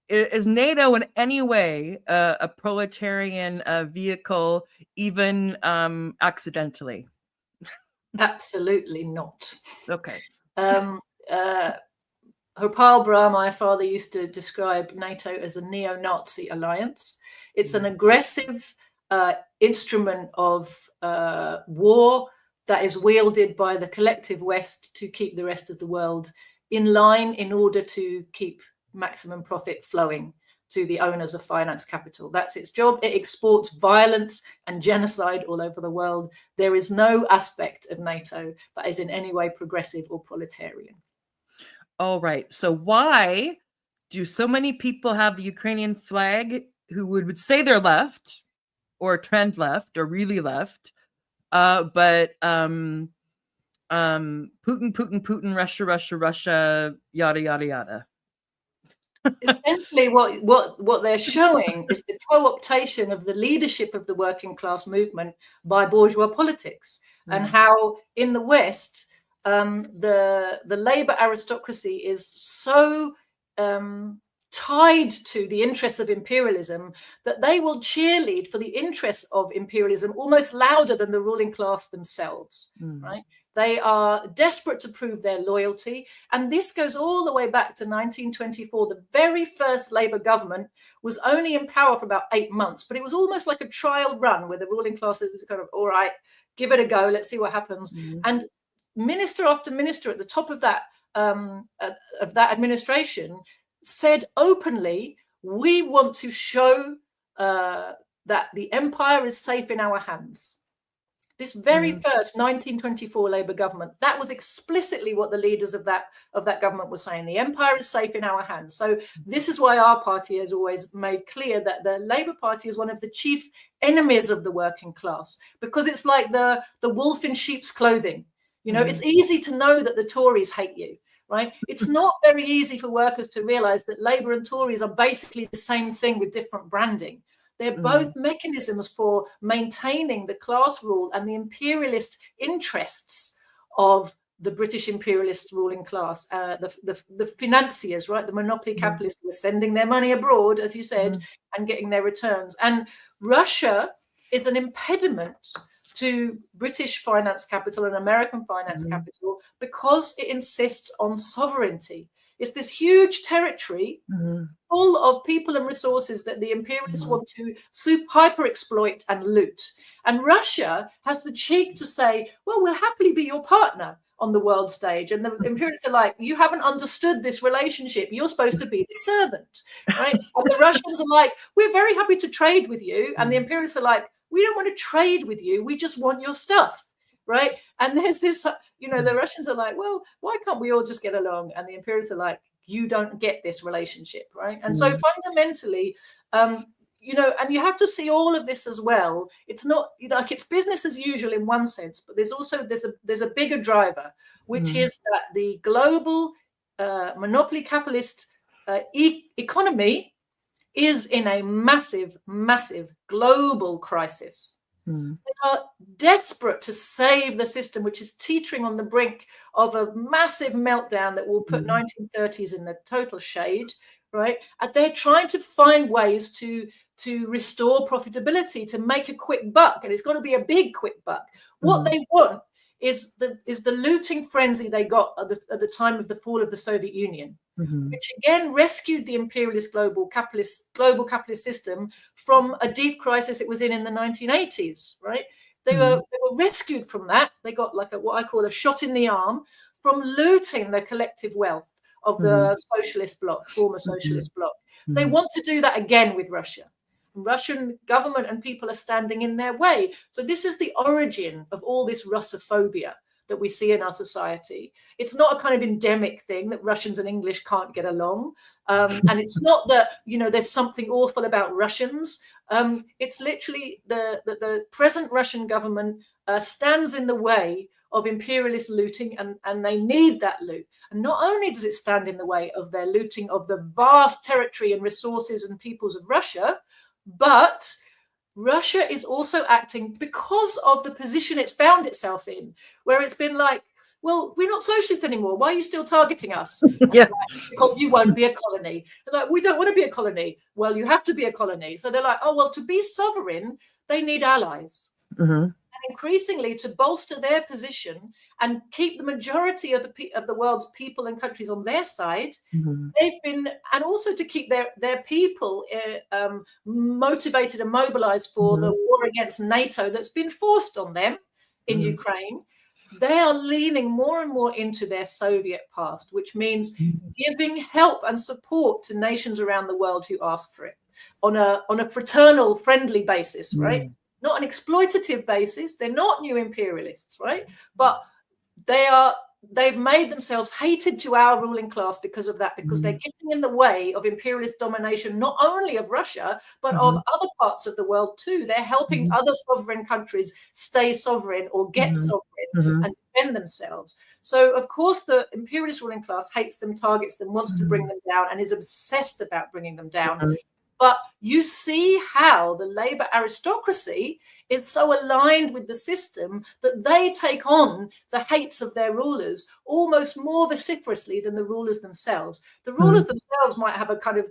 is NATO in any way a proletarian vehicle, even accidentally? Absolutely not. Okay. Joti Brar, my father, used to describe NATO as a neo-Nazi alliance. It's an aggressive instrument of war that is wielded by the collective West to keep the rest of the world in line in order to keep maximum profit flowing to the owners of finance capital. That's its job. It exports violence and genocide all over the world. There is no aspect of NATO that is in any way progressive or proletarian. All right. So why do so many people have the Ukrainian flag who would say they're left or trend left or really left, but Putin, Russia, yada, yada, yada? Essentially, what they're showing is the co-optation of the leadership of the working class movement by bourgeois politics, and how in the West the labor aristocracy is so tied to the interests of imperialism that they will cheerlead for the interests of imperialism almost louder than the ruling class themselves, right? They are desperate to prove their loyalty. And this goes all the way back to 1924. The very first Labour government was only in power for about 8 months, but it was almost like a trial run where the ruling class is kind of, all right, give it a go. Let's see what happens. And minister after minister at the top of that administration said openly, we want to show that the empire is safe in our hands. This very first 1924 Labour government, that was explicitly what the leaders of that government were saying. The empire is safe in our hands. So this is why our party has always made clear that the Labour Party is one of the chief enemies of the working class, because it's like the wolf in sheep's clothing. You know, it's easy to know that the Tories hate you, right? It's not very easy for workers to realise that Labour and Tories are basically the same thing with different branding. They're both mechanisms for maintaining the class rule and the imperialist interests of the British imperialist ruling class, the financiers, right? The monopoly capitalists who are sending their money abroad, as you said, and getting their returns. And Russia is an impediment to British finance capital and American finance capital because it insists on sovereignty. It's this huge territory full of people and resources that the imperialists want to hyper exploit and loot. And Russia has the cheek to say, well, we'll happily be your partner on the world stage. And the imperialists are like, you haven't understood this relationship. You're supposed to be the servant, right? And the Russians are like, we're very happy to trade with you. And the imperialists are like, we don't want to trade with you. We just want your stuff. Right. And there's this, you know, the Russians are like, well, why can't we all just get along? And the imperialists are like, you don't get this relationship. Right. And so fundamentally, you know, and you have to see all of this as well. It's not, you know, like it's business as usual in one sense, but there's also there's a bigger driver, which is that the global monopoly capitalist economy is in a massive, massive global crisis. They are desperate to save the system, which is teetering on the brink of a massive meltdown that will put 1930s in the total shade, right? And they're trying to find ways to restore profitability, to make a quick buck, and it's got to be a big quick buck. What they want is the looting frenzy they got at the time of the fall of the Soviet Union, which again rescued the imperialist global capitalist system from a deep crisis it was in the 1980s. Right? They were rescued from that. They got like what I call a shot in the arm from looting the collective wealth of the socialist bloc, former socialist bloc. They want to do that again with Russia. Russian government and people are standing in their way. So this is the origin of all this Russophobia, that we see in our society. It's not a kind of endemic thing that Russians and English can't get along. And it's not that, there's something awful about Russians. It's literally the present Russian government stands in the way of imperialist looting, and they need that loot. And not only does it stand in the way of their looting of the vast territory and resources and peoples of Russia, but Russia is also acting because of the position it's found itself in, where it's been like, well, we're not socialist anymore. Why are you still targeting us? Yeah. Because you won't be a colony. They're like, we don't want to be a colony. Well, you have to be a colony. So they're like, oh, well, to be sovereign, they need allies. And increasingly, to bolster their position and keep the majority of the world's people and countries on their side, they've been, and also to keep their people motivated and mobilized for the war against NATO that's been forced on them in Ukraine. They are leaning more and more into their Soviet past, which means giving help and support to nations around the world who ask for it on a fraternal, friendly basis, right? Not an exploitative basis. They're not new imperialists, right? But they've made themselves hated to our ruling class because of that, because they're getting in the way of imperialist domination, not only of Russia, but of other parts of the world too. They're helping other sovereign countries stay sovereign or get sovereign and defend themselves. So, of course, the imperialist ruling class hates them, targets them, wants to bring them down, and is obsessed about bringing them down. But you see how the Labour aristocracy is so aligned with the system that they take on the hates of their rulers almost more vociferously than the rulers themselves. The rulers themselves might have a kind of,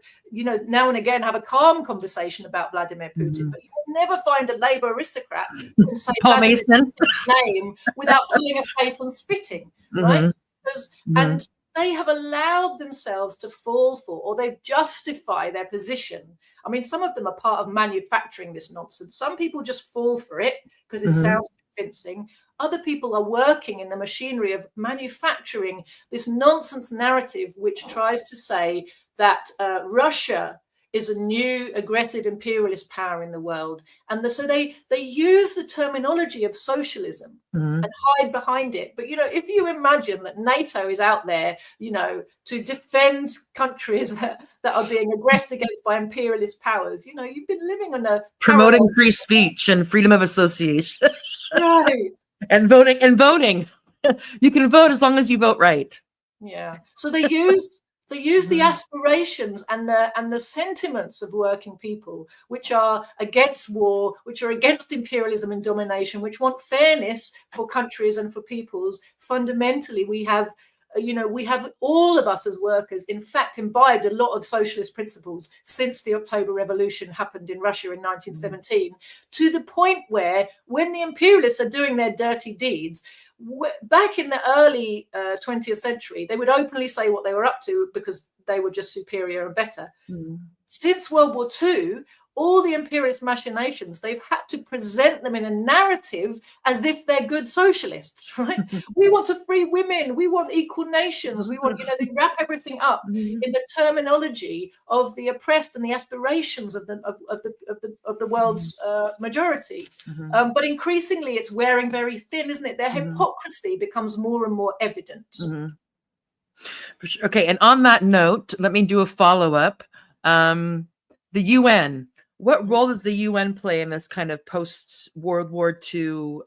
now and again have a calm conversation about Vladimir Putin, but you'll never find a Labour aristocrat who can say Vladimir's name without pulling a face and spitting, right? And they have allowed themselves to fall for, or they've justified their position. I mean, some of them are part of manufacturing this nonsense. Some people just fall for it because it sounds convincing. Other people are working in the machinery of manufacturing this nonsense narrative, which tries to say that Russia is a new aggressive imperialist power in the world. And so they use the terminology of socialism and hide behind it. But, if you imagine that NATO is out there, to defend countries that are being aggressed against by imperialist powers, you've been living on a... Promoting free speech and freedom of association. Right. And voting. You can vote as long as you vote right. Yeah. So they use the aspirations and the sentiments of working people, which are against war, which are against imperialism and domination, which want fairness for countries and for peoples. Fundamentally, we have all of us as workers, in fact, imbibed a lot of socialist principles since the October Revolution happened in Russia in 1917, to the point where when the imperialists are doing their dirty deeds, back in the early 20th century, they would openly say what they were up to because they were just superior and better. Since World War II, all the imperialist machinations, they've had to present them in a narrative as if they're good socialists, right? We want to free women, we want equal nations, we want, they wrap everything up in the terminology of the oppressed and the aspirations of the world's majority. But increasingly, it's wearing very thin, isn't it? Their hypocrisy becomes more and more evident. Okay, and on that note, let me do a follow-up. The UN. What role does the UN play in this kind of post-World War II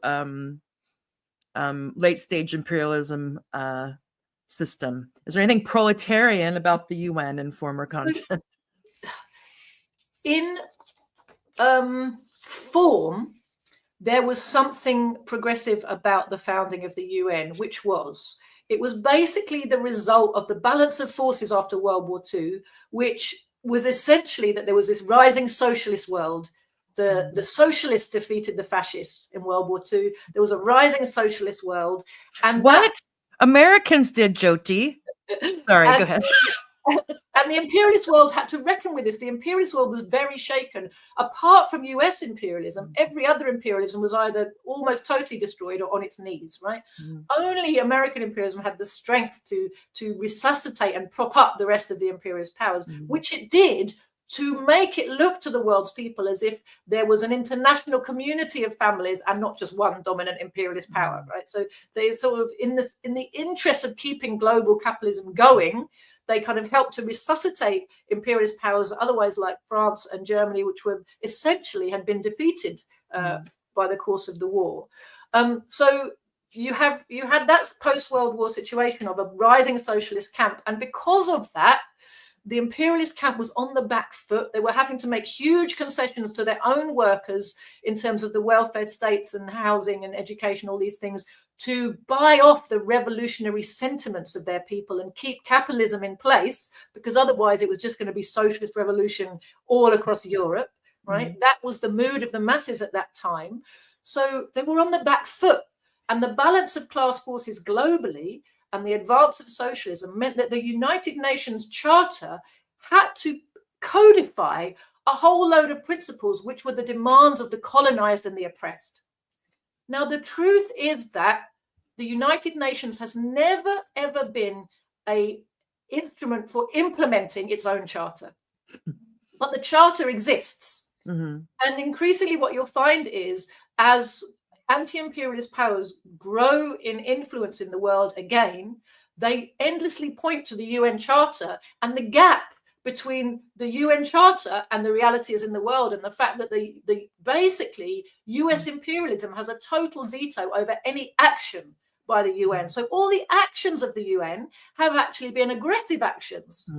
late-stage imperialism system? Is there anything proletarian about the UN in former content? In form, there was something progressive about the founding of the UN, which was, it was basically the result of the balance of forces after World War II, which was essentially that there was this rising socialist world. The socialists defeated the fascists in World War II. There was a rising socialist world. And Americans did, Joti. Sorry, go ahead. And the imperialist world had to reckon with this. The imperialist world was very shaken. Apart from US imperialism, every other imperialism was either almost totally destroyed or on its knees, right? Only American imperialism had the strength to resuscitate and prop up the rest of the imperialist powers, which it did to make it look to the world's people as if there was an international community of families and not just one dominant imperialist power, right? So they sort of, in the interest of keeping global capitalism going, they kind of helped to resuscitate imperialist powers otherwise, like France and Germany, which were essentially had been defeated by the course of the war. So you had that post-World War situation of a rising socialist camp, and because of that, the imperialist camp was on the back foot. They were having to make huge concessions to their own workers in terms of the welfare states and housing and education, all these things, to buy off the revolutionary sentiments of their people and keep capitalism in place, because otherwise it was just going to be socialist revolution all across Europe, right? That was the mood of the masses at that time. So they were on the back foot, and the balance of class forces globally and the advance of socialism meant that the United Nations Charter had to codify a whole load of principles which were the demands of the colonized and the oppressed. Now, the truth is that the United Nations has never, ever been an instrument for implementing its own charter. But the charter exists. And increasingly what you'll find is, as anti-imperialist powers grow in influence in the world again, they endlessly point to the UN Charter, and the gap between the UN Charter and the realities in the world, and the fact that the basically US imperialism has a total veto over any action by the UN. So all the actions of the UN have actually been aggressive actions.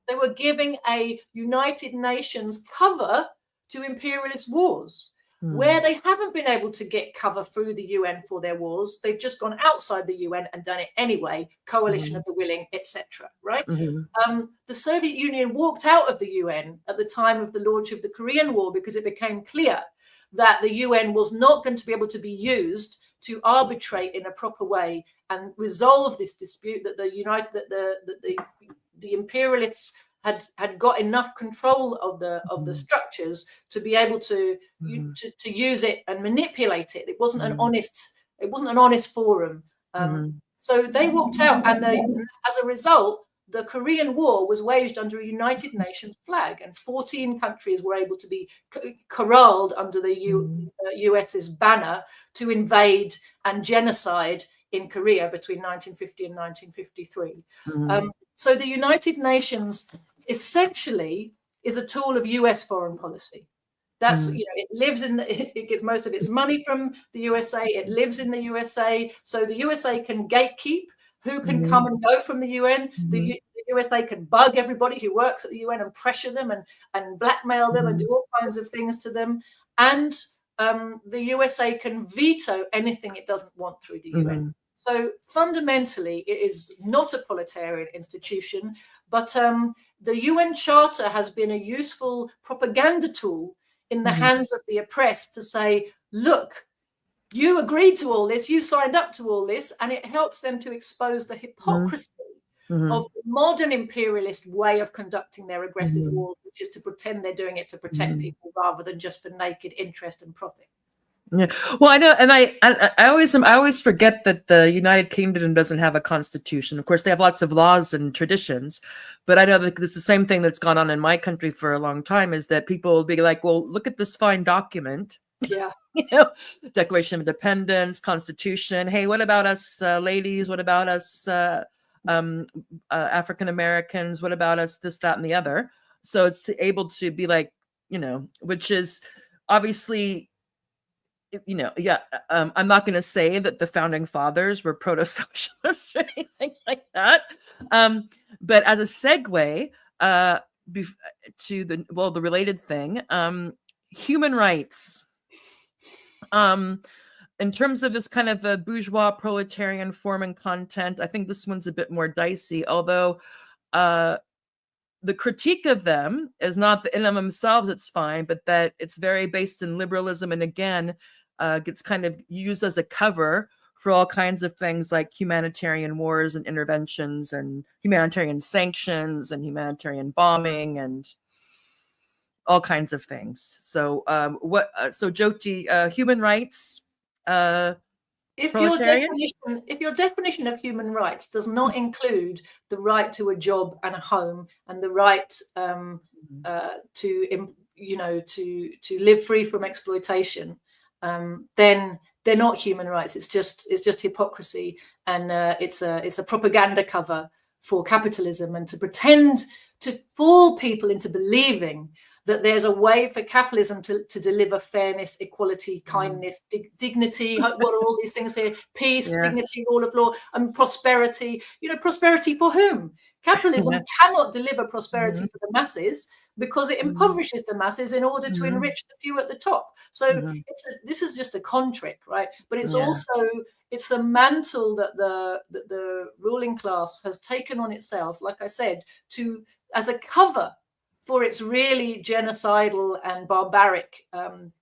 They were giving a United Nations cover to imperialist wars. Where they haven't been able to get cover through the UN for their wars, they've just gone outside the UN and done it anyway, coalition of the willing, etc. Right? The Soviet Union walked out of the UN at the time of the launch of the Korean War because it became clear that the UN was not going to be able to be used to arbitrate in a proper way and resolve this dispute, that the imperialists had got enough control of the structures to be able to use it and manipulate it. It wasn't an honest forum. So they walked out, and as a result, the Korean War was waged under a United Nations flag, and 14 countries were able to be corralled under the US's banner to invade and genocide in Korea between 1950 and 1953. So the United Nations essentially is a tool of US foreign policy. That's, it lives it gets most of its money from the USA. It lives in the USA. So the USA can gatekeep who can come and go from the UN. The USA can bug everybody who works at the UN and pressure them and blackmail them and do all kinds of things to them. And the USA can veto anything it doesn't want through the UN. So fundamentally, it is not a proletarian institution, but the UN Charter has been a useful propaganda tool in the hands of the oppressed to say, look, you agreed to all this, you signed up to all this, and it helps them to expose the hypocrisy of the modern imperialist way of conducting their aggressive wars, which is to pretend they're doing it to protect people rather than just for naked interest and profit. Yeah, well, I know, and I always forget that the United Kingdom doesn't have a constitution. Of course, they have lots of laws and traditions, but I know that it's the same thing that's gone on in my country for a long time. Is that people will be like, "Well, look at this fine document." Yeah, Declaration of Independence, Constitution. Hey, what about us ladies? What about us African Americans? What about us this, that, and the other? So it's able to be like, which is obviously. I'm not going to say that the founding fathers were proto-socialists or anything like that. But as a segue to the related thing, human rights. In terms of this kind of a bourgeois proletarian form and content, I think this one's a bit more dicey, although the critique of them is not that in and of themselves it's fine, but that it's very based in liberalism, and again gets kind of used as a cover for all kinds of things like humanitarian wars and interventions and humanitarian sanctions and humanitarian bombing and all kinds of things. So so Joti, human rights, if your definition of human rights does not include the right to a job and a home and the right to live free from exploitation, then they're not human rights. It's just hypocrisy, and it's a propaganda cover for capitalism, and to pretend to fool people into believing that there's a way for capitalism to deliver fairness, equality, kindness, dignity. What are all these things here? Peace, dignity, rule of law, and prosperity. Prosperity for whom? Capitalism cannot deliver prosperity for the masses, because it impoverishes the masses in order to enrich the few at the top. So this is just a con trick, right? But it's also, it's a mantle that the ruling class has taken on itself, like I said, as a cover for its really genocidal and barbaric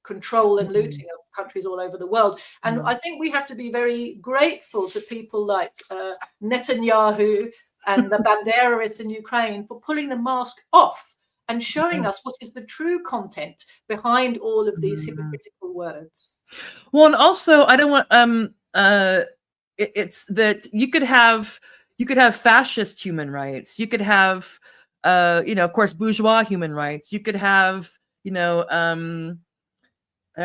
control and looting of countries all over the world. And I think we have to be very grateful to people like Netanyahu and the Banderaists in Ukraine for pulling the mask off and showing us what is the true content behind all of these hypocritical words. Well, and also, I don't want it's that you could have fascist human rights. You could have of course, bourgeois human rights. You could have, I don't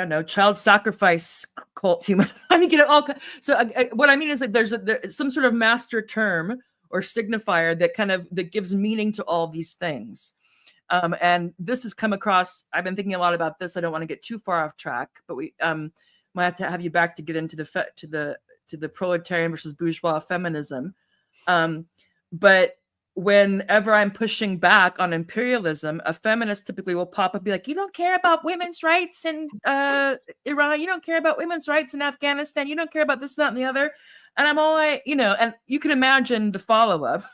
know, child sacrifice cult human. I mean, all. So what I mean is, like, there's some sort of master term or signifier that gives meaning to all these things. And this has come across. I've been thinking a lot about this. I don't want to get too far off track, but we might have to have you back to get into the proletarian versus bourgeois feminism. But whenever I'm pushing back on imperialism, a feminist typically will pop up and be like, you don't care about women's rights in Iran, you don't care about women's rights in Afghanistan, you don't care about this, that, and the other. And I'm all like, and you can imagine the follow-up.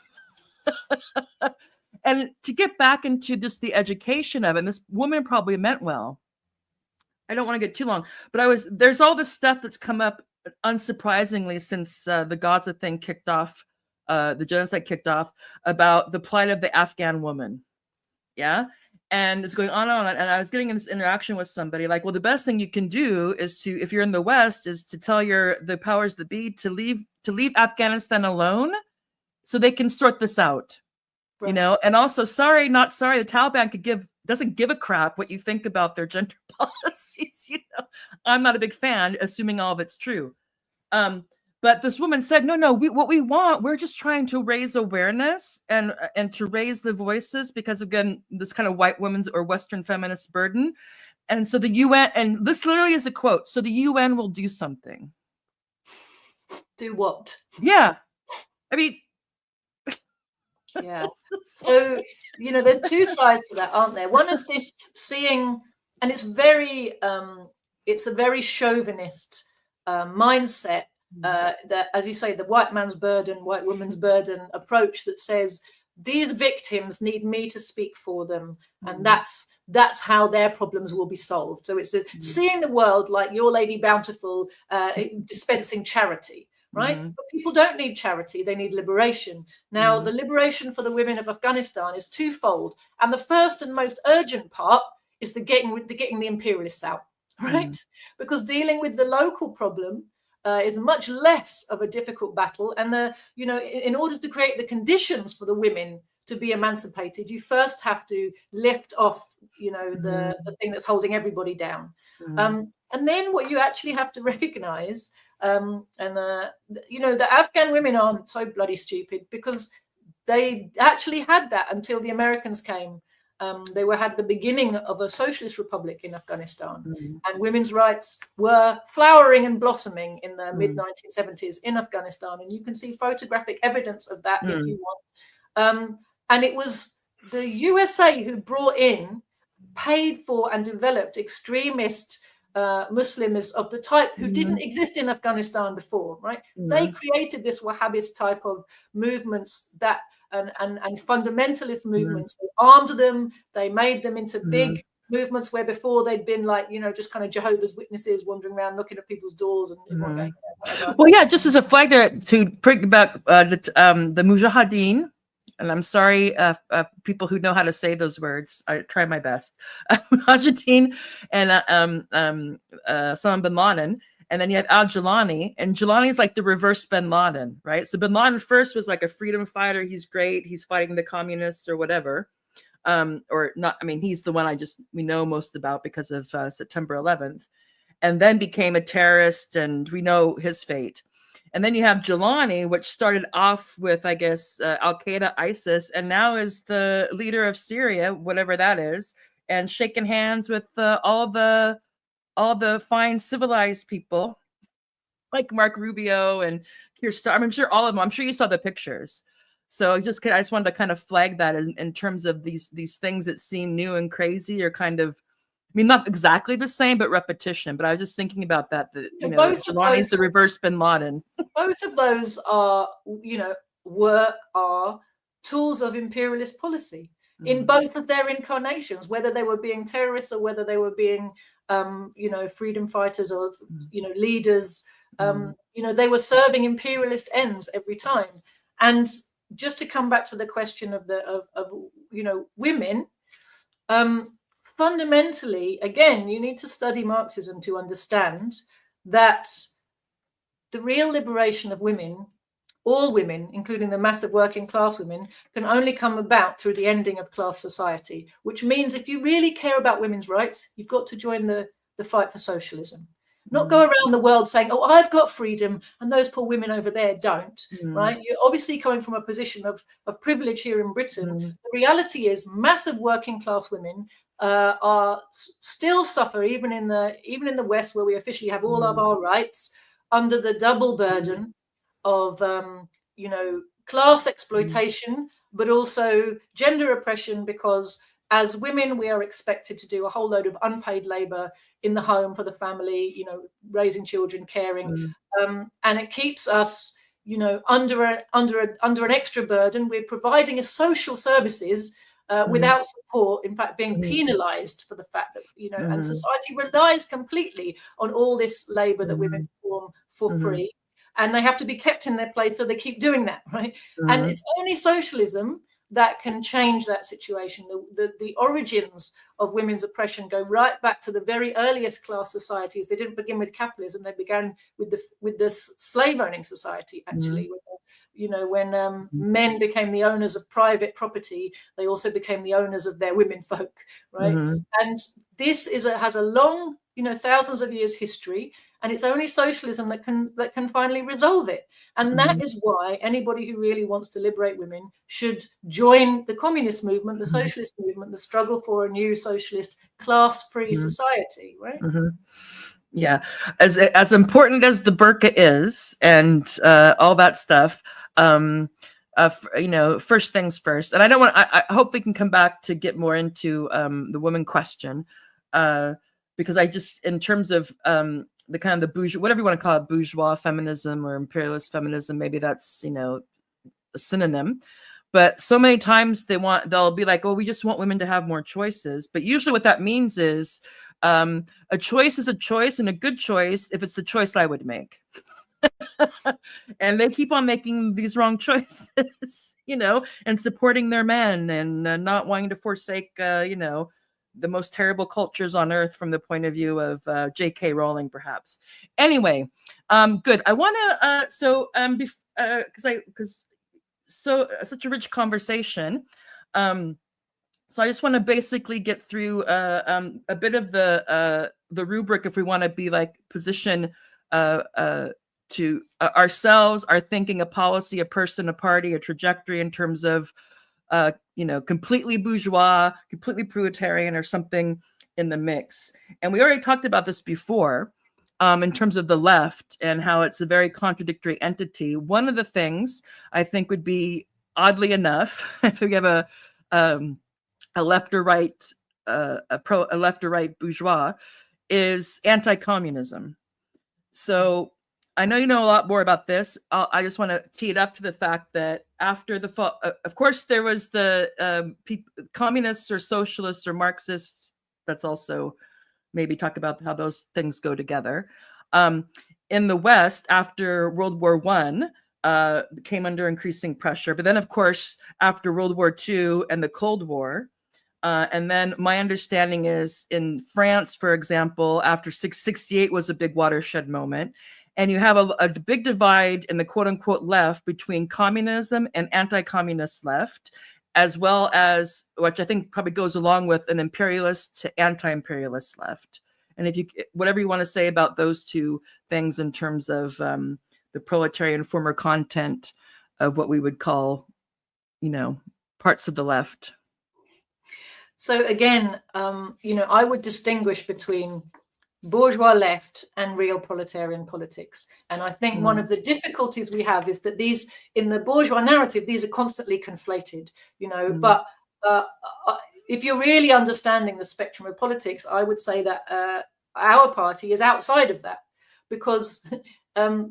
And to get back into just the education of it, and this woman probably meant well. I don't want to get too long, but there's all this stuff that's come up unsurprisingly since the Gaza thing kicked off. The genocide kicked off, about the plight of the Afghan woman. Yeah. And it's going on and on. And I was getting in this interaction with somebody like, well, the best thing you can do is to, if you're in the West, is to tell the powers that be to leave Afghanistan alone so they can sort this out. Right. And also, sorry, not sorry, the Taliban doesn't give a crap what you think about their gender policies. I'm not a big fan, assuming all of it's true. But this woman said, no, what we want, we're just trying to raise awareness and to raise the voices, because, again, this kind of white women's or Western feminist burden. And so the UN, and this literally is a quote, so the UN will do something. Do what? Yeah. I mean. Yeah. So, there's two sides to that, aren't there? One is this seeing, and it's a very chauvinist mindset. That, as you say, the white man's burden, white woman's burden approach that says these victims need me to speak for them, and that's how their problems will be solved. So it's seeing the world like your Lady Bountiful dispensing charity, right? But people don't need charity; they need liberation. Now, the liberation for the women of Afghanistan is twofold, and the first and most urgent part is getting the imperialists out, right? Because dealing with the local problem is much less of a difficult battle, and in order to create the conditions for the women to be emancipated, you first have to lift off, the thing that's holding everybody down, and then what you actually have to recognize, the Afghan women aren't so bloody stupid, because they actually had that until the Americans came. They had the beginning of a socialist republic in Afghanistan, and women's rights were flowering and blossoming in the mid-1970s in Afghanistan, and you can see photographic evidence of that if you want. And it was the USA who paid for and developed extremist Muslims of the type who didn't exist in Afghanistan before, right? They created this Wahhabist type of movements that and fundamentalist movements. They armed them, they made them into big movements where before they'd been like, just kind of Jehovah's Witnesses wandering around knocking at people's doors and everyone going, well, yeah, just as a flag there to bring about the Mujahideen, and I'm sorry, people who know how to say those words, I try my best. Mujahideen and Osama bin Laden. And then you have al-Jilani, and Jilani is like the reverse bin Laden, right? So bin Laden first was like a freedom fighter. He's great. He's fighting the communists or whatever. or not. I mean, he's the one we know most about because of September 11th, and then became a terrorist, and we know his fate. And then you have Jelani, which started off with, I guess, Al-Qaeda, ISIS, and now is the leader of Syria, whatever that is, and shaking hands with all the fine civilized people like Mark Rubio and Keir Starmer. I'm sure all of them. I'm sure you saw the pictures. So I just wanted to kind of flag that in terms of these things that seem new and crazy, or kind of, I mean, not exactly the same, but repetition. But I was just thinking about that Jelani's the reverse Bin Laden. Both of those are, are tools of imperialist policy in both of their incarnations, whether they were being terrorists or whether they were being, freedom fighters or, leaders. They were serving imperialist ends every time. And just to come back to the question of women, fundamentally, again, you need to study Marxism to understand that the real liberation of women, all women, including the massive working class women, can only come about through the ending of class society, which means if you really care about women's rights, you've got to join the fight for socialism. Not go around the world saying, oh, I've got freedom and those poor women over there don't, right? You're obviously coming from a position of privilege here in Britain. The reality is massive working class women are still suffer, even in the West, where we officially have all of our rights, under the double burden of, class exploitation, but also gender oppression, because as women, we are expected to do a whole load of unpaid labor in the home for the family, raising children, caring, and it keeps us, under an extra burden. We're providing social services without support, in fact, being penalized for the fact that, and society relies completely on all this labor that women perform for free, and they have to be kept in their place, so they keep doing that, right? And it's only socialism that can change that situation. The origins of women's oppression go right back to the very earliest class societies. They didn't begin with capitalism; they began with the slave owning society. Actually, when men became the owners of private property, they also became the owners of their women folk, right? And this has a long, thousands of years history. And it's only socialism that can finally resolve it. And that is why anybody who really wants to liberate women should join the communist movement, the socialist movement, the struggle for a new socialist class-free society, right? Yeah, as important as the burqa is and all that stuff, first things first. And I hope we can come back to get more into the woman question, because I just, in terms of the kind of the bourgeois, whatever you want to call it, bourgeois feminism or imperialist feminism, maybe that's, a synonym. But so many times they'll be like, oh, we just want women to have more choices. But usually what that means is a choice is a choice, and a good choice if it's the choice I would make. And they keep on making these wrong choices, and supporting their men and not wanting to forsake, the most terrible cultures on earth from the point of view of J.K. Rowling, perhaps. Anyway, good. I want to because such a rich conversation. So I just want to basically get through a bit of the rubric, if we want to be like position to ourselves, our thinking, a policy, a person, a party, a trajectory in terms of completely bourgeois, completely proletarian, or something in the mix. And we already talked about this before in terms of the left and how it's a very contradictory entity. One of the things I think would be, oddly enough, if we have a left or right, a left or right bourgeois, is anti-communism. So I know you know a lot more about this. I just want to tee it up to the fact that after the fall, of course, there was the communists or socialists or Marxists. That's also maybe talk about how those things go together. In the West, after World War I, came under increasing pressure. But then, of course, after World War II and the Cold War, and then my understanding is in France, for example, after 68 was a big watershed moment. And you have a big divide in the quote unquote left between communism and anti-communist left. as well as, which I think probably goes along with an imperialist to anti-imperialist left. And if you, whatever you want to say about those two things in terms of the proletarian former content of what we would call, parts of the left. So again, I would distinguish between bourgeois left and real proletarian politics. And I think one of the difficulties we have is that these, in the bourgeois narrative, these are constantly conflated, but if you're really understanding the spectrum of politics, I would say that our party is outside of that, because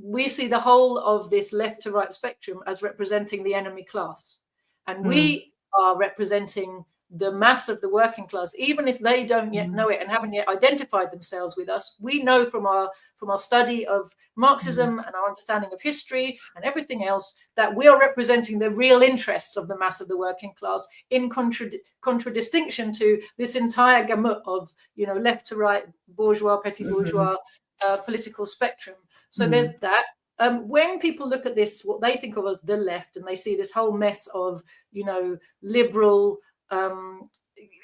we see the whole of this left to right spectrum as representing the enemy class. And we are representing the mass of the working class, even if they don't yet know it and haven't yet identified themselves with us. We know from our study of Marxism and our understanding of history and everything else that we are representing the real interests of the mass of the working class, in contradistinction to this entire gamut of left to right, bourgeois, petty bourgeois political spectrum. So there's that. When people look at this, what they think of as the left, and they see this whole mess of liberal,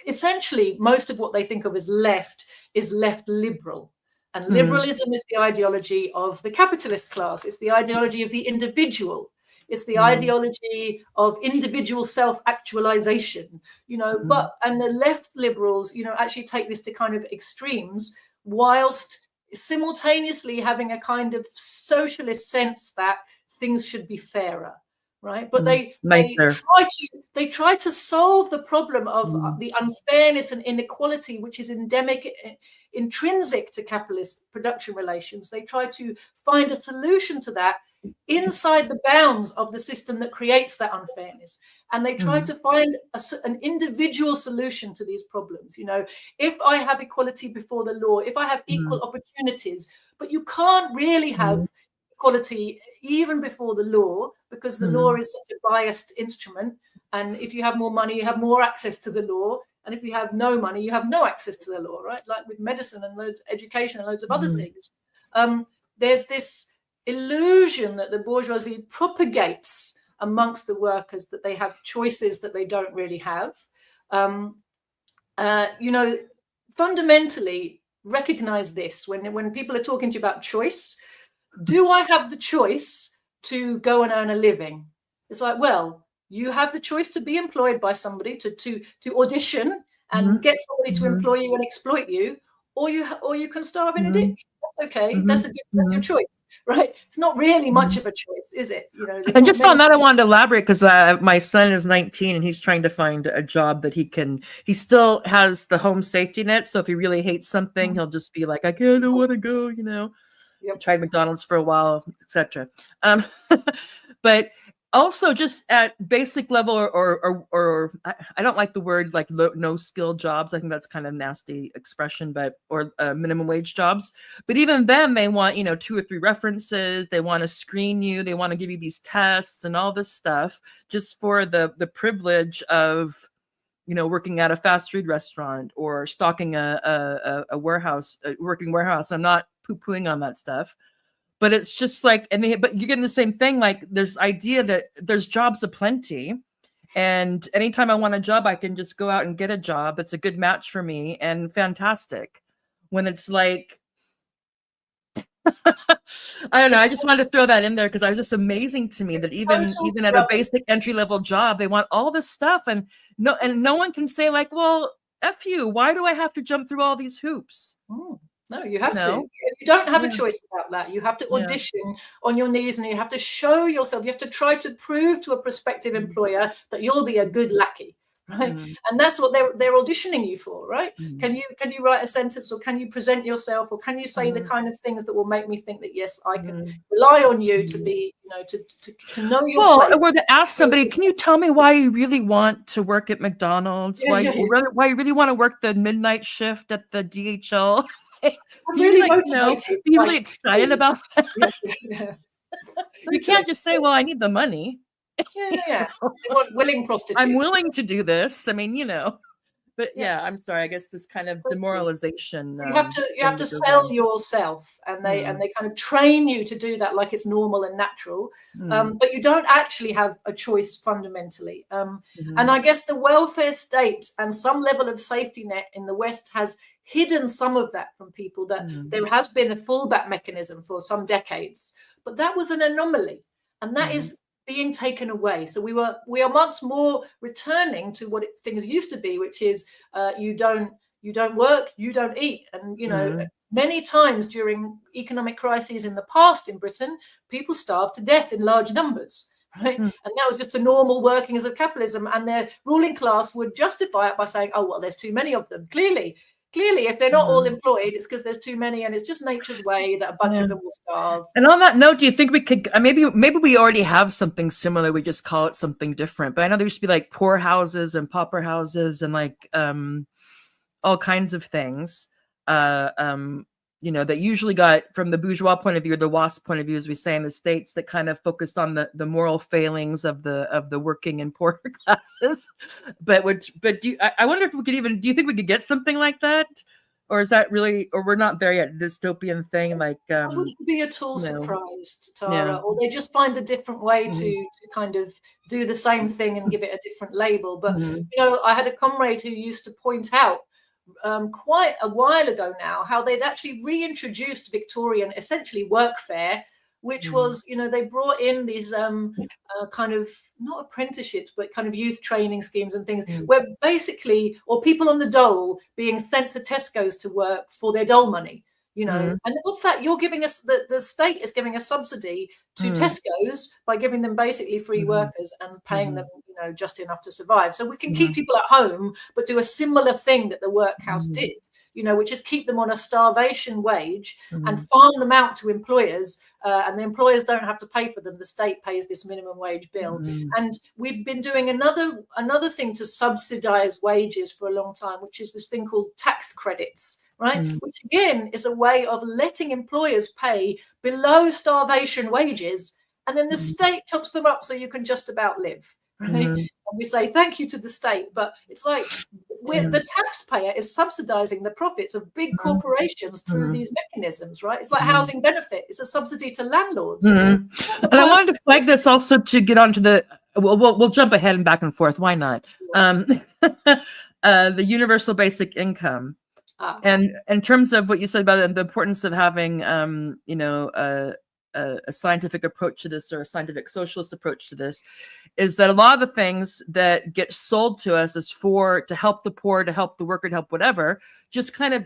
essentially most of what they think of as left is left liberal, and liberalism is the ideology of the capitalist class. It's the ideology of the individual. It's the ideology of individual self-actualization, and the left liberals, actually take this to kind of extremes, whilst simultaneously having a kind of socialist sense that things should be fairer. Right, but they try to solve the problem of the unfairness and inequality, which is intrinsic to capitalist production relations. They try to find a solution to that inside the bounds of the system that creates that unfairness, and they try to find an individual solution to these problems. If I have equality before the law, if I have equal opportunities, but you can't really have equality even before the law, because the law is such a biased instrument, and if you have more money you have more access to the law, and if you have no money you have no access to the law, right? Like with medicine and loads of education and loads of other things. There's this illusion that the bourgeoisie propagates amongst the workers, that they have choices that they don't really have. Fundamentally recognize this when people are talking to you about choice. Do I have the choice to go and earn a living? It's like, well, you have the choice to be employed by somebody, to audition and get somebody to employ you and exploit you, or you can starve in a ditch. Okay, that's your choice, right? It's not really much of a choice, is it? And just on that, I wanted to elaborate, because my son is 19 and he's trying to find a job that he still has the home safety net. So if he really hates something, he'll just be like, I don't want to go, Yep. I tried McDonald's for a while, etc. But also just at basic level, or I don't like the word like no skill jobs. I think that's kind of nasty expression, or minimum wage jobs. But even then, they want 2 or 3 references. They want to screen you. They want to give you these tests and all this stuff just for the privilege of working at a fast food restaurant or stocking a warehouse, working warehouse. I'm not poo-pooing on that stuff, but it's just like, but you're getting the same thing. Like there's idea that there's jobs aplenty, and anytime I want a job, I can just go out and get a job that's a good match for me and fantastic. When it's like, I don't know. I just wanted to throw that in there because it was just amazing to me that even at a basic entry level job, they want all this stuff, and no one can say like, well, F you. Why do I have to jump through all these hoops? No, you have to. You don't have a choice about that. You have to audition on your knees, and you have to show yourself. You have to try to prove to a prospective employer that you'll be a good lackey, right? And that's what they're auditioning you for, right? Can you write a sentence, or can you present yourself, or can you say the kind of things that will make me think that yes, I can rely on you to be, to know your place. Or to ask somebody, can you tell me why you really want to work at McDonald's? Why you really want to work the midnight shift at the DHL? I'm really motivated. Be really excited about that. You can't just say, well, I need the money. They want willing prostitutes. I'm willing to do this. I mean, But yeah, I'm sorry. I guess this kind of demoralization. You have to sell yourself, and they kind of train you to do that like it's normal and natural. But you don't actually have a choice fundamentally. And I guess the welfare state and some level of safety net in the West has hidden some of that from people. That there has been a fallback mechanism for some decades, but that was an anomaly, and that is being taken away. So we are much more returning to what things used to be, which is you don't work, you don't eat. And many times during economic crises in the past in Britain, people starved to death in large numbers, right? And that was just the normal workings of capitalism, and their ruling class would justify it by saying, oh well, there's too many of them. Clearly, if they're not all employed, it's because there's too many, and it's just nature's way that a bunch of them will starve. And on that note, do you think we could maybe we already have something similar? We just call it something different. But I know there used to be like poor houses and pauper houses and like all kinds of things. That usually got, from the bourgeois point of view, or the WASP point of view, as we say in the States, that kind of focused on the moral failings of the working and poor classes. But I wonder if we could do you think we could get something like that? Or is that really, or we're not there yet, dystopian thing? Like, I wouldn't be at all surprised, Tara, or they just find a different way to kind of do the same thing and give it a different label. But, I had a comrade who used to point out quite a while ago now how they'd actually reintroduced Victorian, essentially workfare, which was, they brought in these kind of not apprenticeships, but kind of youth training schemes and things where basically, or people on the dole being sent to Tesco's to work for their dole money, and what's that? You're giving us, the state is giving a subsidy to Tesco's by giving them basically free workers and paying them, just enough to survive. So we can keep people at home, but do a similar thing that the workhouse did, which is keep them on a starvation wage and farm them out to employers, and the employers don't have to pay for them. The state pays this minimum wage bill. And we've been doing another thing to subsidize wages for a long time, which is this thing called tax credits, right? Which again is a way of letting employers pay below starvation wages, and then the state tops them up so you can just about live. Right? And we say thank you to the state, but it's like the taxpayer is subsidizing the profits of big corporations through these mechanisms, right? It's like housing benefit. It's a subsidy to landlords. And I wanted to flag this also to get onto the, we'll jump ahead and back and forth. Why not? The universal basic income. And in terms of what you said about the importance of having, a scientific approach to this, or a scientific socialist approach to this, is that a lot of the things that get sold to us as to help the poor, to help the worker, to help whatever,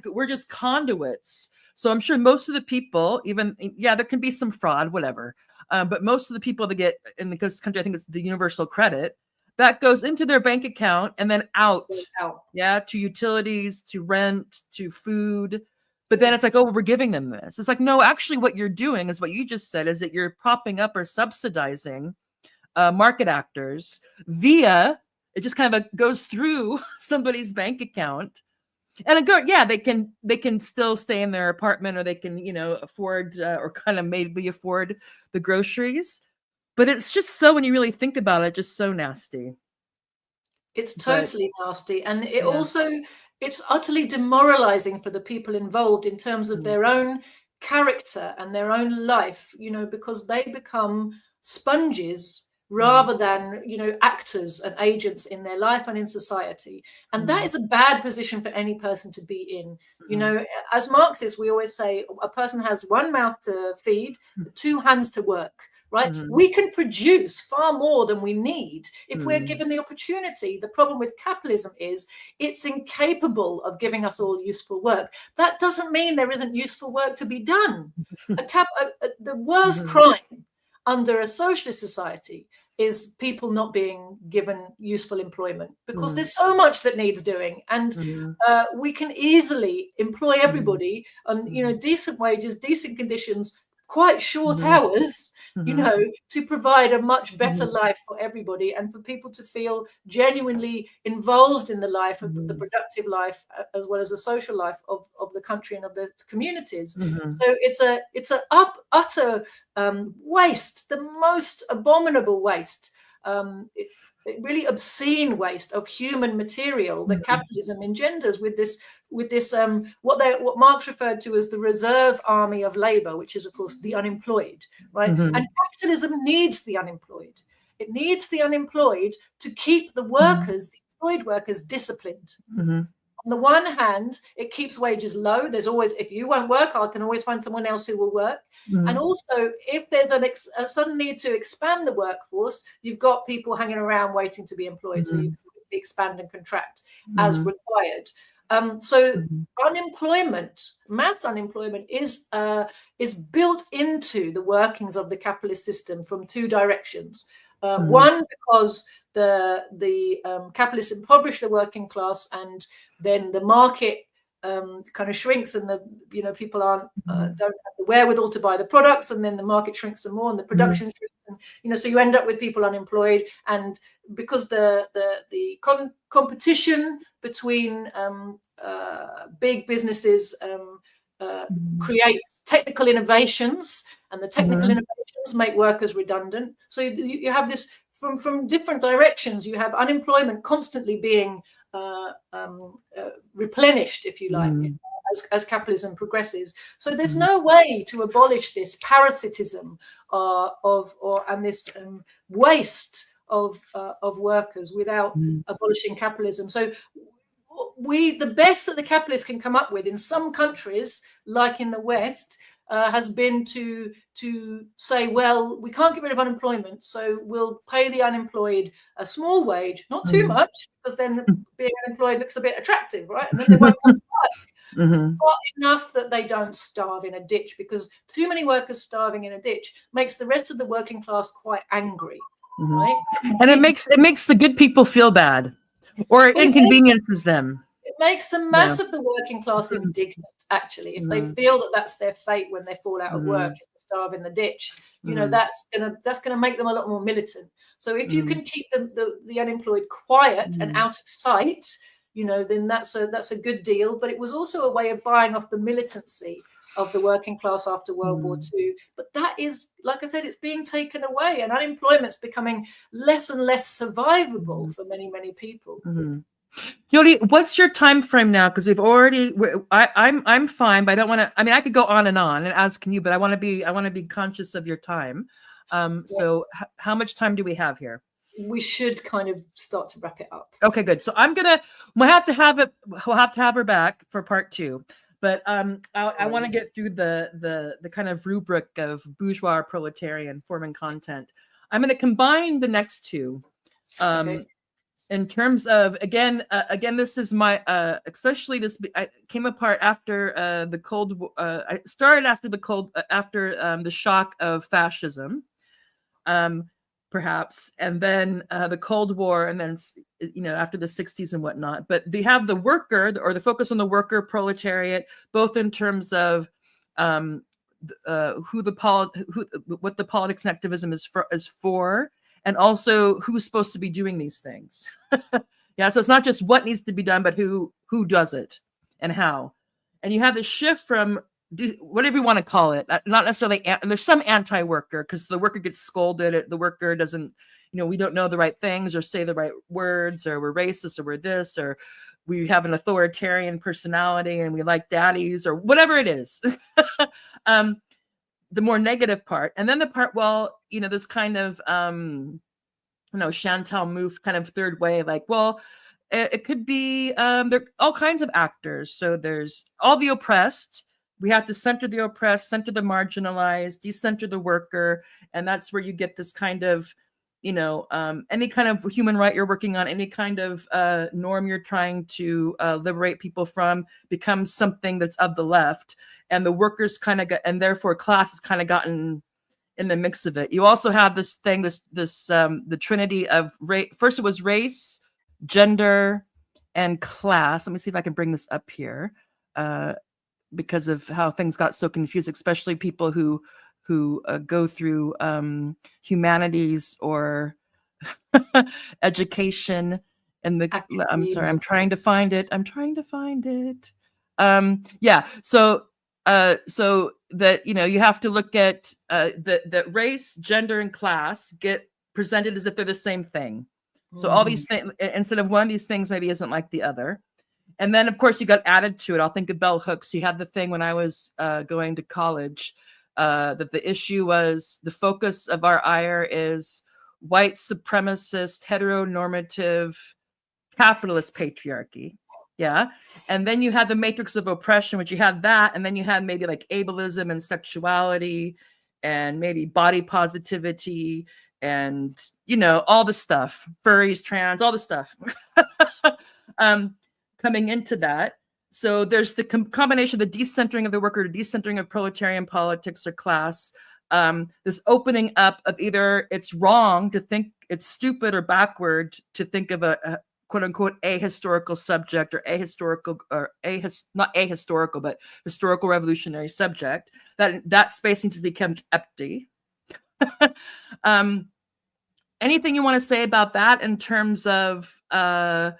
we're just conduits. So I'm sure most of the people, even, there can be some fraud, whatever. But most of the people that get in this country, I think it's the universal credit, that goes into their bank account and then out. To utilities, to rent, to food. But then it's like, oh, we're giving them this. It's like, no, actually what you're doing is what you just said, is that you're propping up or subsidizing market actors via, it just kind of goes through somebody's bank account. And they can still stay in their apartment, or they can, afford or kind of maybe afford the groceries. But it's just so, when you really think about it, just so nasty. It's totally nasty. And it also, it's utterly demoralizing for the people involved in terms of their own character and their own life, because they become sponges rather than, actors and agents in their life and in society. And that is a bad position for any person to be in. As Marxists, we always say a person has one mouth to feed, two hands to work. Right? We can produce far more than we need if we're given the opportunity. The problem with capitalism is it's incapable of giving us all useful work. That doesn't mean there isn't useful work to be done. The worst crime under a socialist society is people not being given useful employment, because there's so much that needs doing, and we can easily employ everybody on decent wages, decent conditions, quite short hours, to provide a much better life for everybody, and for people to feel genuinely involved in the life of the productive life, as well as the social life of the country and of the communities. So it's a utter waste, the most abominable waste. really obscene waste of human material that capitalism engenders with this what Marx referred to as the reserve army of labor, which is of course the unemployed, right? And capitalism needs the unemployed. It needs the unemployed to keep the workers, the employed workers, disciplined. On the one hand, it keeps wages low. There's always, if you won't work, I can always find someone else who will work. And also, if there's a sudden need to expand the workforce, you've got people hanging around waiting to be employed. So you can expand and contract as required. So unemployment, mass unemployment, is built into the workings of the capitalist system from two directions. One, because the capitalists impoverish the working class, and then the market kind of shrinks, and people don't have the wherewithal to buy the products, and then the market shrinks some more, and the production shrinks, and so you end up with people unemployed. And because the competition between big businesses creates technical innovations, and the technical innovations make workers redundant. So you have this from different directions. You have unemployment constantly being replenished, if you like, as capitalism progresses. So there's no way to abolish this parasitism and this waste of workers without abolishing capitalism. So the best that the capitalists can come up with in some countries, like in the West, has been to say, well, we can't get rid of unemployment, so we'll pay the unemployed a small wage, not too much, because then being unemployed looks a bit attractive, right? And then they won't come to work. But enough that they don't starve in a ditch, because too many workers starving in a ditch makes the rest of the working class quite angry, right? And it makes the good people feel bad, or it inconveniences them. It makes the mass of the working class indignant, actually, if they feel that that's their fate when they fall out of work, is to starve in the ditch. That's gonna make them a lot more militant. So if you can keep the unemployed quiet and out of sight, then that's a good deal. But it was also a way of buying off the militancy of the working class after World War II. But that is, like I said, it's being taken away, and unemployment's becoming less and less survivable for many, many people. Joti, what's your time frame now? Because I'm fine, but I don't want to. I mean, I could go on and as can you, but I want to be conscious of your time. So how much time do we have here? We should kind of start to wrap it up. Okay, good. So we'll have to have her back for part 2. But I want to get through the kind of rubric of bourgeois or proletarian form and content. I'm going to combine the next two. In terms of, again, this is my, especially this, I came apart after the Cold War. I started after the shock of fascism, perhaps, and then the Cold War, and then, after the 60s and whatnot. But they have the worker, or the focus on the worker proletariat, both in terms of what the politics and activism is for, and also who's supposed to be doing these things. So it's not just what needs to be done, but who does it and how. And you have the shift from whatever you want to call it, not necessarily, and there's some anti-worker, because the worker gets scolded, the worker doesn't, we don't know the right things or say the right words, or we're racist, or we're this, or we have an authoritarian personality and we like daddies, or whatever it is. The more negative part. And then the part, this kind of, Chantal Mouffe kind of third way, like, well, it could be, there are all kinds of actors. So there's all the oppressed. We have to center the oppressed, center the marginalized, decenter the worker. And that's where you get this kind of, any kind of human right you're working on, any kind of norm you're trying to liberate people from, becomes something that's of the left. And the workers kind of and therefore class has kind of gotten in the mix of it. You also have this thing, the trinity of race. First it was race, gender, and class. Let me see if I can bring this up here, because of how things got so confused, especially people who go through humanities or education. And I'm sorry, I'm trying to find it. So that, you have to look at that race, gender, and class get presented as if they're the same thing, So all these things, instead of one of these things maybe isn't like the other. And then, of course, you got added to it. I'll think of bell hooks. You had the thing when I was going to college that the issue was the focus of our ire is white supremacist, heteronormative, capitalist patriarchy. Yeah. And then you had the matrix of oppression, which you had that. And then you had maybe like ableism and sexuality and maybe body positivity and, you know, all the stuff, furries, trans, all the stuff coming into that. So there's the combination of the decentering of the worker, decentering of proletarian politics or class, this opening up of either it's wrong to think, it's stupid or backward to think of a quote unquote ahistorical subject or not ahistorical, but historical revolutionary subject, that space needs to be kept empty. Anything you want to say about that in terms of how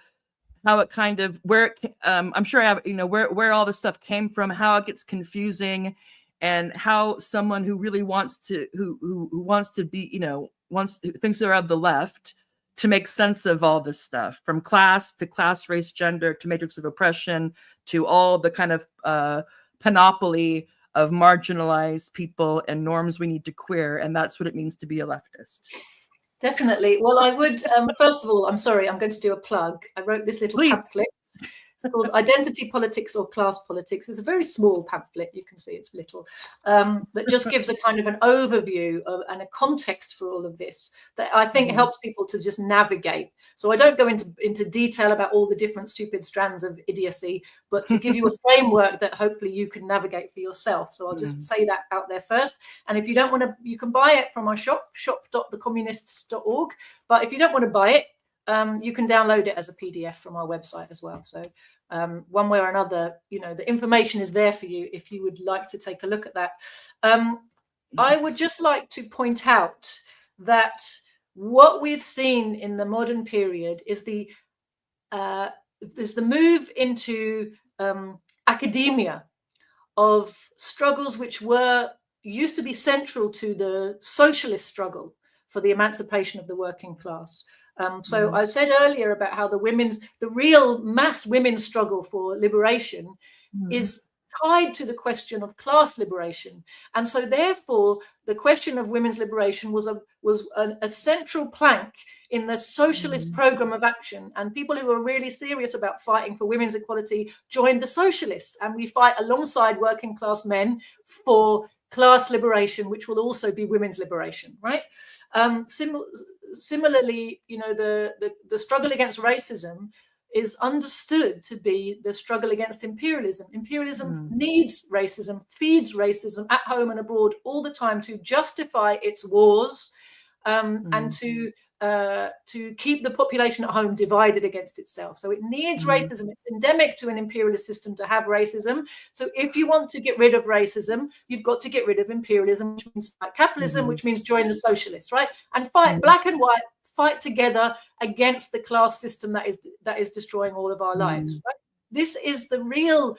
it kind of, where I'm sure I have, you know, where all this stuff came from, how it gets confusing, and how someone who really wants to, who wants to be, you know, thinks they're of the left, to make sense of all this stuff, from class to class, race, gender, to matrix of oppression, to all the kind of panoply of marginalized people and norms we need to queer. And that's what it means to be a leftist. Definitely. Well, I would, first of all, I'm sorry, I'm going to do a plug. I wrote this little pamphlet. It's called Identity Politics or Class Politics. It's a very small pamphlet. You can see it's little, that just gives a kind of an overview and a context for all of this that I think helps people to just navigate. So I don't go into detail about all the different stupid strands of idiocy, but to give you a framework that hopefully you can navigate for yourself. So I'll just say that out there first. And if you don't want to, you can buy it from our shop, shop.thecommunists.org. But if you don't want to buy it, you can download it as a PDF from our website as well. So one way or another, you know, the information is there for you if you would like to take a look at that. I would just like to point out that what we've seen in the modern period is the move into academia of struggles which used to be central to the socialist struggle for the emancipation of the working class. So I said earlier about how the real mass women's struggle for liberation is tied to the question of class liberation. And so therefore, the question of women's liberation was a central plank in the socialist program of action. And people who were really serious about fighting for women's equality joined the socialists. And we fight alongside working class men for class liberation, which will also be women's liberation, right? Similarly, you know, the struggle against racism is understood to be the struggle against imperialism. Imperialism needs racism, feeds racism at home and abroad all the time to justify its wars and to keep the population at home divided against itself. So it needs racism. It's endemic to an imperialist system to have racism. So if you want to get rid of racism, you've got to get rid of imperialism, which means fight capitalism, which means join the socialists, right? And fight black and white, fight together against the class system that is destroying all of our lives. Right? This is the real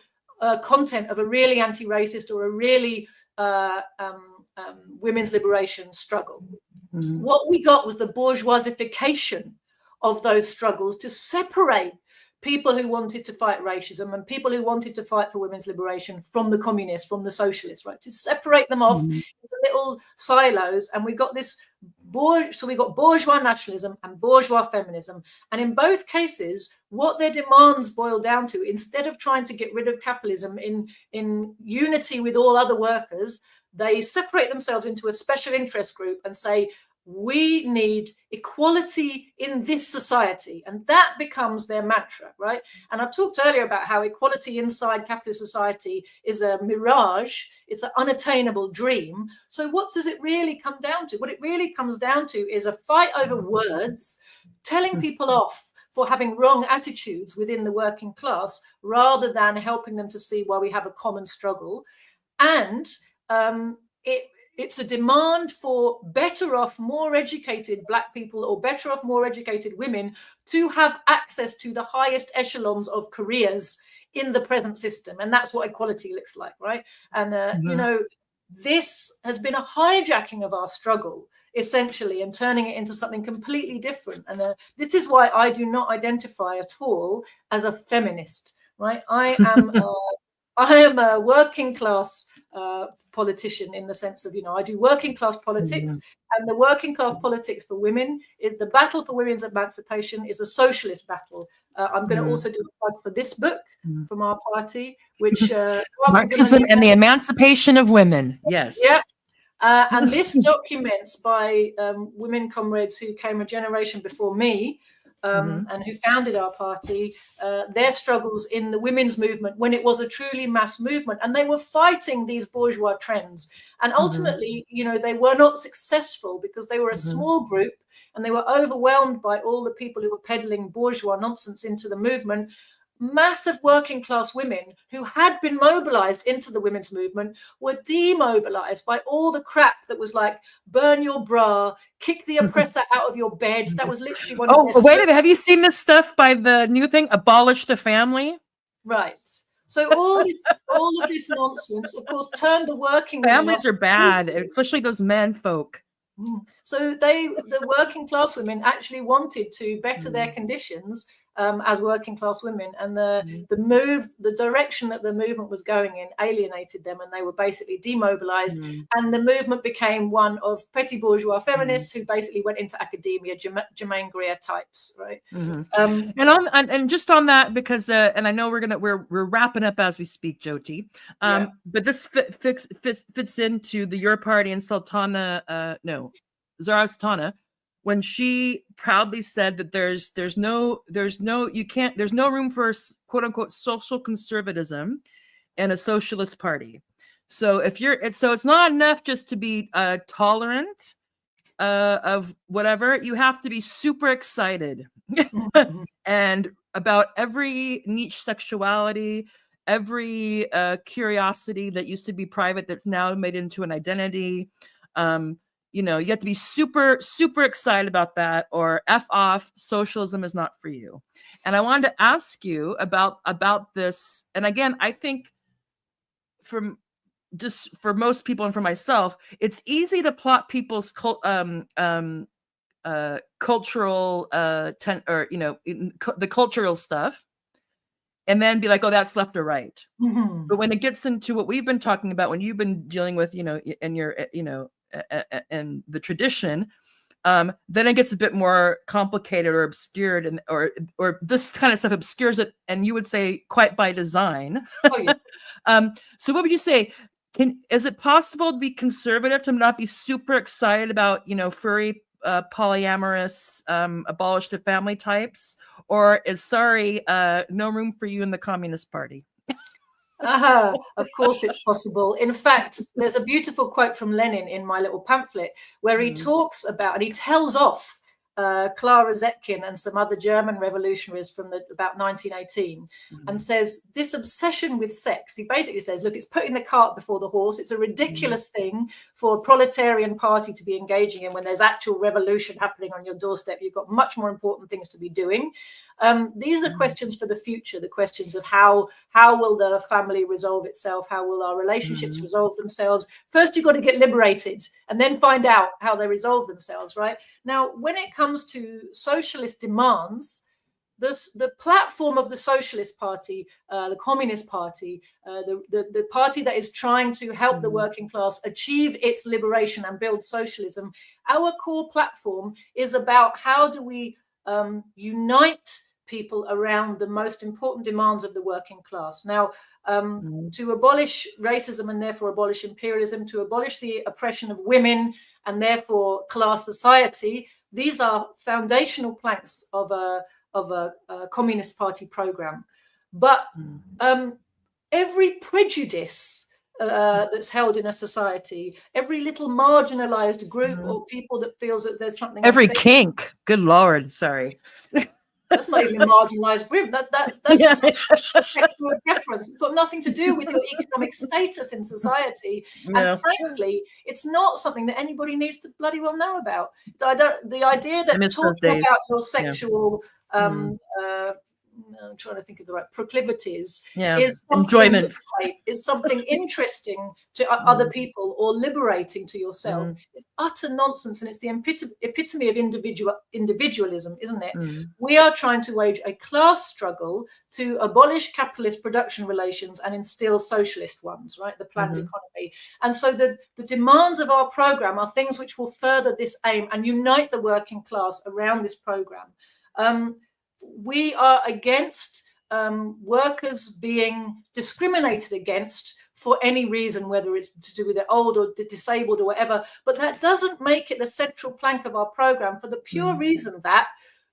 content of a really anti-racist or a really women's liberation struggle. What we got was the bourgeoisification of those struggles to separate people who wanted to fight racism and people who wanted to fight for women's liberation from the communists, from the socialists, right? To separate them off into little silos. And we got this so we got bourgeois nationalism and bourgeois feminism. And in both cases, what their demands boil down to, instead of trying to get rid of capitalism in unity with all other workers, they separate themselves into a special interest group and say, we need equality in this society. And that becomes their mantra, right? And I've talked earlier about how equality inside capitalist society is a mirage. It's an unattainable dream. So what does it really come down to? What it really comes down to is a fight over words, telling people off for having wrong attitudes within the working class, rather than helping them to see why we have a common struggle. And it's a demand for better off, more educated Black people or better off, more educated women to have access to the highest echelons of careers in the present system. And that's what equality looks like, right? And, you know, this has been a hijacking of our struggle, essentially, and turning it into something completely different. And this is why I do not identify at all as a feminist, right? I am a working class politician, in the sense of, I do working class politics, and the working class politics for women, the battle for women's emancipation is a socialist battle. I'm going to also do a plug for this book from our party, which Marxism and the Emancipation of Women. Yes. Yeah. And this documents by women comrades who came a generation before me, and who founded our party, their struggles in the women's movement when it was a truly mass movement, and they were fighting these bourgeois trends. And ultimately, they were not successful because they were a small group, and they were overwhelmed by all the people who were peddling bourgeois nonsense into the movement. Massive working class women who had been mobilized into the women's movement were demobilized by all the crap that was like, burn your bra, kick the oppressor out of your bed. That was literally one of their wait a minute. Have you seen this stuff by the new thing, Abolish the Family? Right. So all of this nonsense, of course, turned the working families are bad, especially those men folk. So the working class women actually wanted to better their conditions as working class women, and the direction that the movement was going in alienated them, and they were basically demobilized. And the movement became one of petty bourgeois feminists who basically went into academia, Germaine Greer types, right? And just on that, because and I know we're wrapping up as we speak, Joti. But this fits into the Your Party and Zara Sultana, when she proudly said that there's no room for quote unquote social conservatism in a socialist party. So it's not enough just to be tolerant of whatever. You have to be super excited and about every niche sexuality, every curiosity that used to be private that's now made into an identity. You have to be super, super excited about that, or F off, socialism is not for you. And I wanted to ask you about this. And again, I think for most people and for myself, it's easy to plot people's cultural the cultural stuff, and then be like, oh, that's left or right. But when it gets into what we've been talking about, when you've been dealing with, in your, and the tradition, then it gets a bit more complicated or obscured, and or this kind of stuff obscures it, and you would say quite by design. Oh, yeah. So what would you say? Is it possible to be conservative, to not be super excited about furry, polyamorous, abolish the family types, or is no room for you in the Communist Party? Of course it's possible. In fact, there's a beautiful quote from Lenin in my little pamphlet where he talks about, and he tells off Clara Zetkin and some other German revolutionaries from about 1918, and says this obsession with sex, he basically says, look, it's putting the cart before the horse. It's a ridiculous thing for a proletarian party to be engaging in when there's actual revolution happening on your doorstep. You've got much more important things to be doing. These are questions for the future, the questions of how will the family resolve itself? How will our relationships resolve themselves? First, you've got to get liberated and then find out how they resolve themselves, right? Now, when it comes to socialist demands, the platform of the Socialist Party, the Communist Party, the party that is trying to help the working class achieve its liberation and build socialism, our core platform is about how do we unite people around the most important demands of the working class. Now, to abolish racism and therefore abolish imperialism, to abolish the oppression of women and therefore class society, these are foundational planks of a Communist Party program. But every prejudice that's held in a society, every little marginalized group or people that feels that there's something, every kink, good Lord, sorry. That's not even a marginalized group. That's just a sexual preference. It's got nothing to do with your economic status in society. No. And frankly, it's not something that anybody needs to bloody well know about. The idea that talking about your sexual I'm trying to think of the right proclivities, Yeah, is enjoyments. is something interesting to other people or liberating to yourself. It's utter nonsense, and it's the epitome of individualism, isn't it? We are trying to wage a class struggle to abolish capitalist production relations and instill socialist ones, right? The planned economy. And so the demands of our program are things which will further this aim and unite the working class around this program. We are against workers being discriminated against for any reason, whether it's to do with they're old or disabled or whatever, but that doesn't make it the central plank of our program for the pure reason that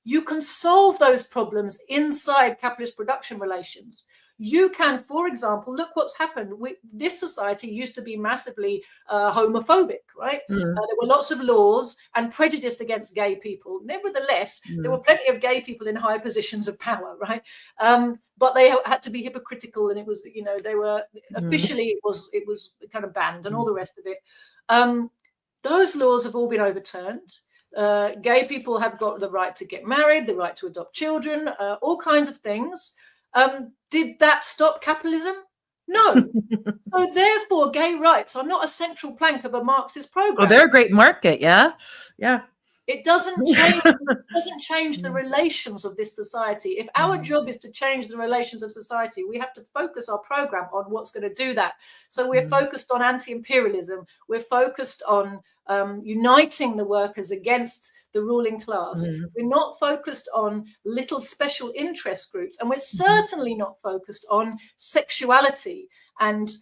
you can solve those problems inside capitalist production relations. You can, for example, look what's happened. This society used to be massively homophobic, right? There were lots of laws and prejudice against gay people. Nevertheless, there were plenty of gay people in high positions of power, right? But they had to be hypocritical, and it was, you know, they were officially it was kind of banned and all the rest of it. Those laws have all been overturned. Gay people have got the right to get married, the right to adopt children, all kinds of things. Did that stop capitalism? No. So therefore, gay rights are not a central plank of a Marxist program. Oh, they're a great market, yeah. It doesn't change the relations of this society. If our job is to change the relations of society, we have to focus our program on what's going to do that. So we're focused on anti-imperialism. We're focused on uniting the workers against the ruling class. We're not focused on little special interest groups, and we're certainly not focused on sexuality and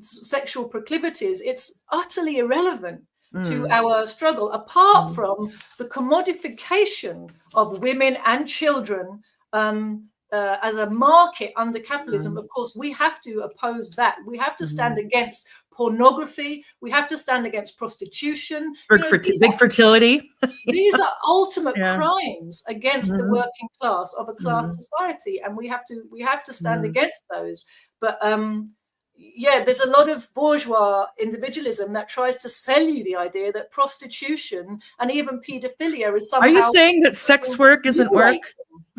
sexual proclivities. It's utterly irrelevant to our struggle, apart from the commodification of women and children as a market under capitalism. Of course, we have to oppose that. We have to stand against pornography. We have to stand against prostitution. Big fertility. These are ultimate crimes against the working class of a class society, and we have to stand against those. But there's a lot of bourgeois individualism that tries to sell you the idea that prostitution and even paedophilia is somehow. Are you saying that sex work isn't work?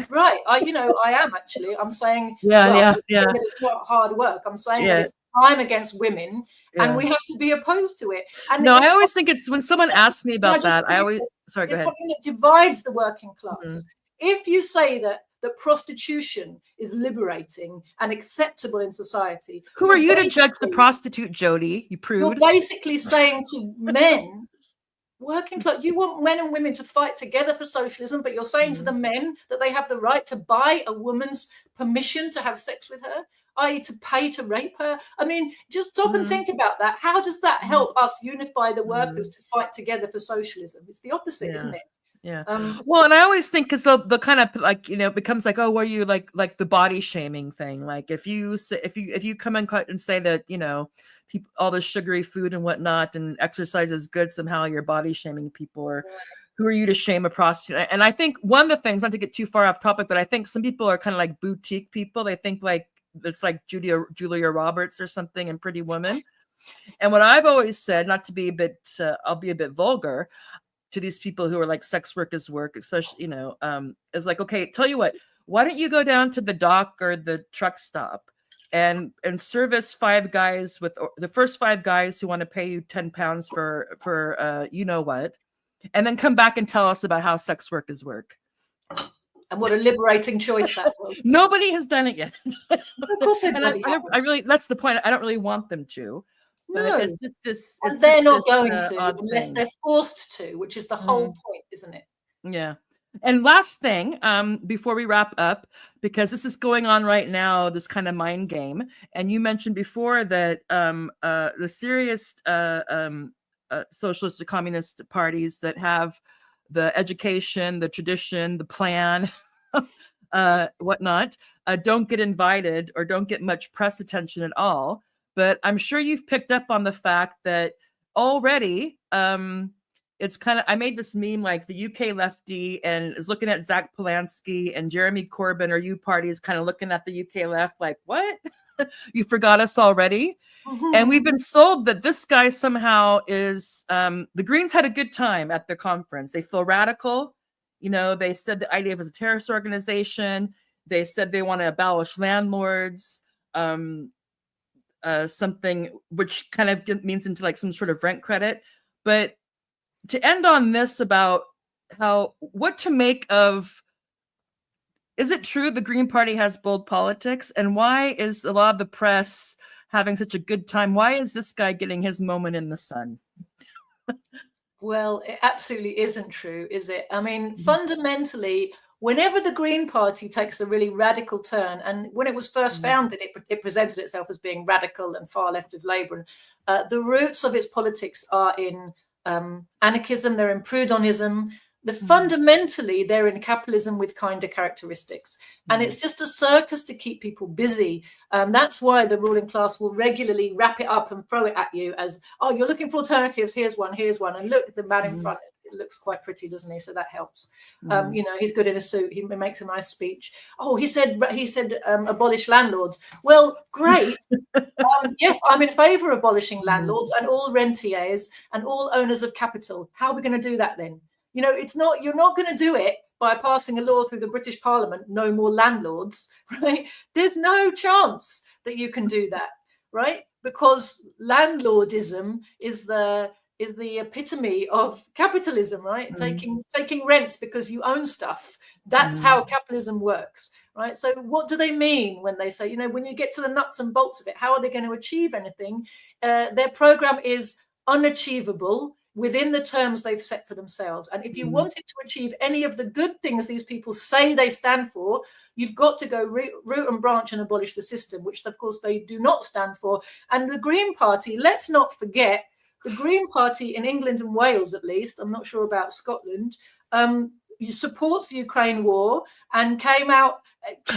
Right. I am actually. I'm saying that it's not hard work. I'm saying that it's crime against women, and we have to be opposed to it. And I always think it's when someone asks me about that, I always go ahead. It's something that divides the working class. If you say that prostitution is liberating and acceptable in society, who are you to judge the prostitute, Jody? You prude. You're basically saying to men, working class, you want men and women to fight together for socialism, but you're saying to the men that they have the right to buy a woman's permission to have sex with her, i.e. to pay to rape her. I mean, just stop and think about that. How does that help us unify the workers to fight together for socialism? It's the opposite, isn't it? Yeah. Well, and I always think because the kind of like, it becomes like, oh, what are you like the body shaming thing? Like if you come and say that, people, all this sugary food and whatnot and exercise is good, somehow you're body shaming people, or who are you to shame a prostitute? And I think one of the things, not to get too far off topic, but I think some people are kind of like boutique people. They think like it's like Julia Roberts or something in Pretty Woman. And what I've always said, not to be a bit, I'll be a bit vulgar, to these people who are like sex work is work, especially, is like, okay, tell you what, why don't you go down to the dock or the truck stop and service 5 guys with the first 5 guys who want to pay you £10 for what, and then come back and tell us about how sex work is work. And what a liberating choice that was. Nobody has done it yet. Of course they I really, that's the point. I don't really want them to. No, it's just this. And they're not going to unless they're forced to, which is the whole point, isn't it? Yeah. And last thing, before we wrap up, because this is going on right now, this kind of mind game, and you mentioned before that the serious socialist or communist parties that have the education, the tradition, the plan, whatnot, don't get invited or don't get much press attention at all. But I'm sure you've picked up on the fact that already it's kind of, I made this meme like the UK lefty and is looking at Zach Polanski and Jeremy Corbyn or U Party is kind of looking at the UK left like, what? You forgot us already? And we've been sold that this guy somehow is, the Greens had a good time at their conference. They feel radical. They said the IDF is a terrorist organization. they said they want to abolish landlords, something which kind of means into like some sort of rent credit. But to end on this about what to make of, is it true the Green Party has bold politics? And why is a lot of the press having such a good time? Why is this guy getting his moment in the sun? Well, it absolutely isn't true, is it? I mean, fundamentally, whenever the Green Party takes a really radical turn, and when it was first founded, it presented itself as being radical and far left of Labour. The roots of its politics are in anarchism, they're in Prudhonism. Fundamentally, they're in capitalism with kinder characteristics. And it's just a circus to keep people busy. That's why the ruling class will regularly wrap it up and throw it at you as, oh, you're looking for alternatives. Here's one. And look, the man in front, it looks quite pretty, doesn't he? So that helps. You know, he's good in a suit. He makes a nice speech. Oh, he said abolish landlords. Well, great. Yes, I'm in favour of abolishing landlords and all rentiers and all owners of capital. How are we going to do that then? You know, you're not going to do it by passing a law through the British Parliament, no more landlords, right? There's no chance that you can do that, right? Because landlordism is the epitome of capitalism, right? Taking rents because you own stuff. That's how capitalism works, right? So what do they mean when they say, you know, when you get to the nuts and bolts of it, how are they going to achieve anything? Their program is unachievable within the terms they've set for themselves. And if you wanted to achieve any of the good things these people say they stand for, you've got to go root and branch and abolish the system, which of course they do not stand for. And the Green Party, let's not forget, the Green Party in England and Wales, at least, I'm not sure about Scotland, supports the Ukraine war and came out.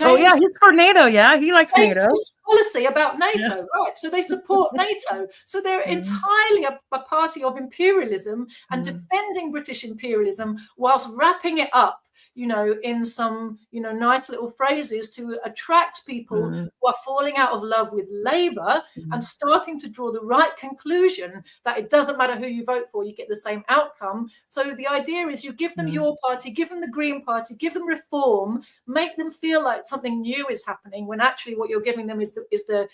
Oh yeah, he's for NATO. Yeah, he likes NATO. Policy about NATO, right? So they support NATO. So they're entirely a party of imperialism and defending British imperialism whilst wrapping it up, you know, in some, you know, nice little phrases to attract people who are falling out of love with Labour and starting to draw the right conclusion that it doesn't matter who you vote for, you get the same outcome. So the idea is you give them your party, give them the Green Party, give them reform, make them feel like something new is happening, when actually what you're giving them is the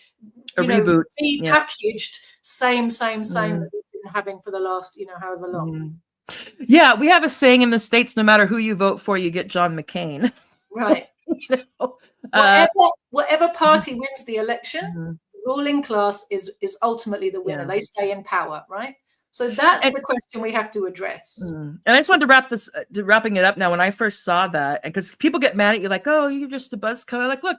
reboot, repackaged same that we've been having for the last, you know, however long. Yeah, we have a saying in the States, no matter who you vote for, you get John McCain. Right. You know? Whatever party wins the election, the ruling class is ultimately the winner. They stay in power, right? So that's the question we have to address. And I just wanted to wrapping it up now. When I first saw that, and because people get mad at you, like, oh, you're just a buzzkill. Like, look,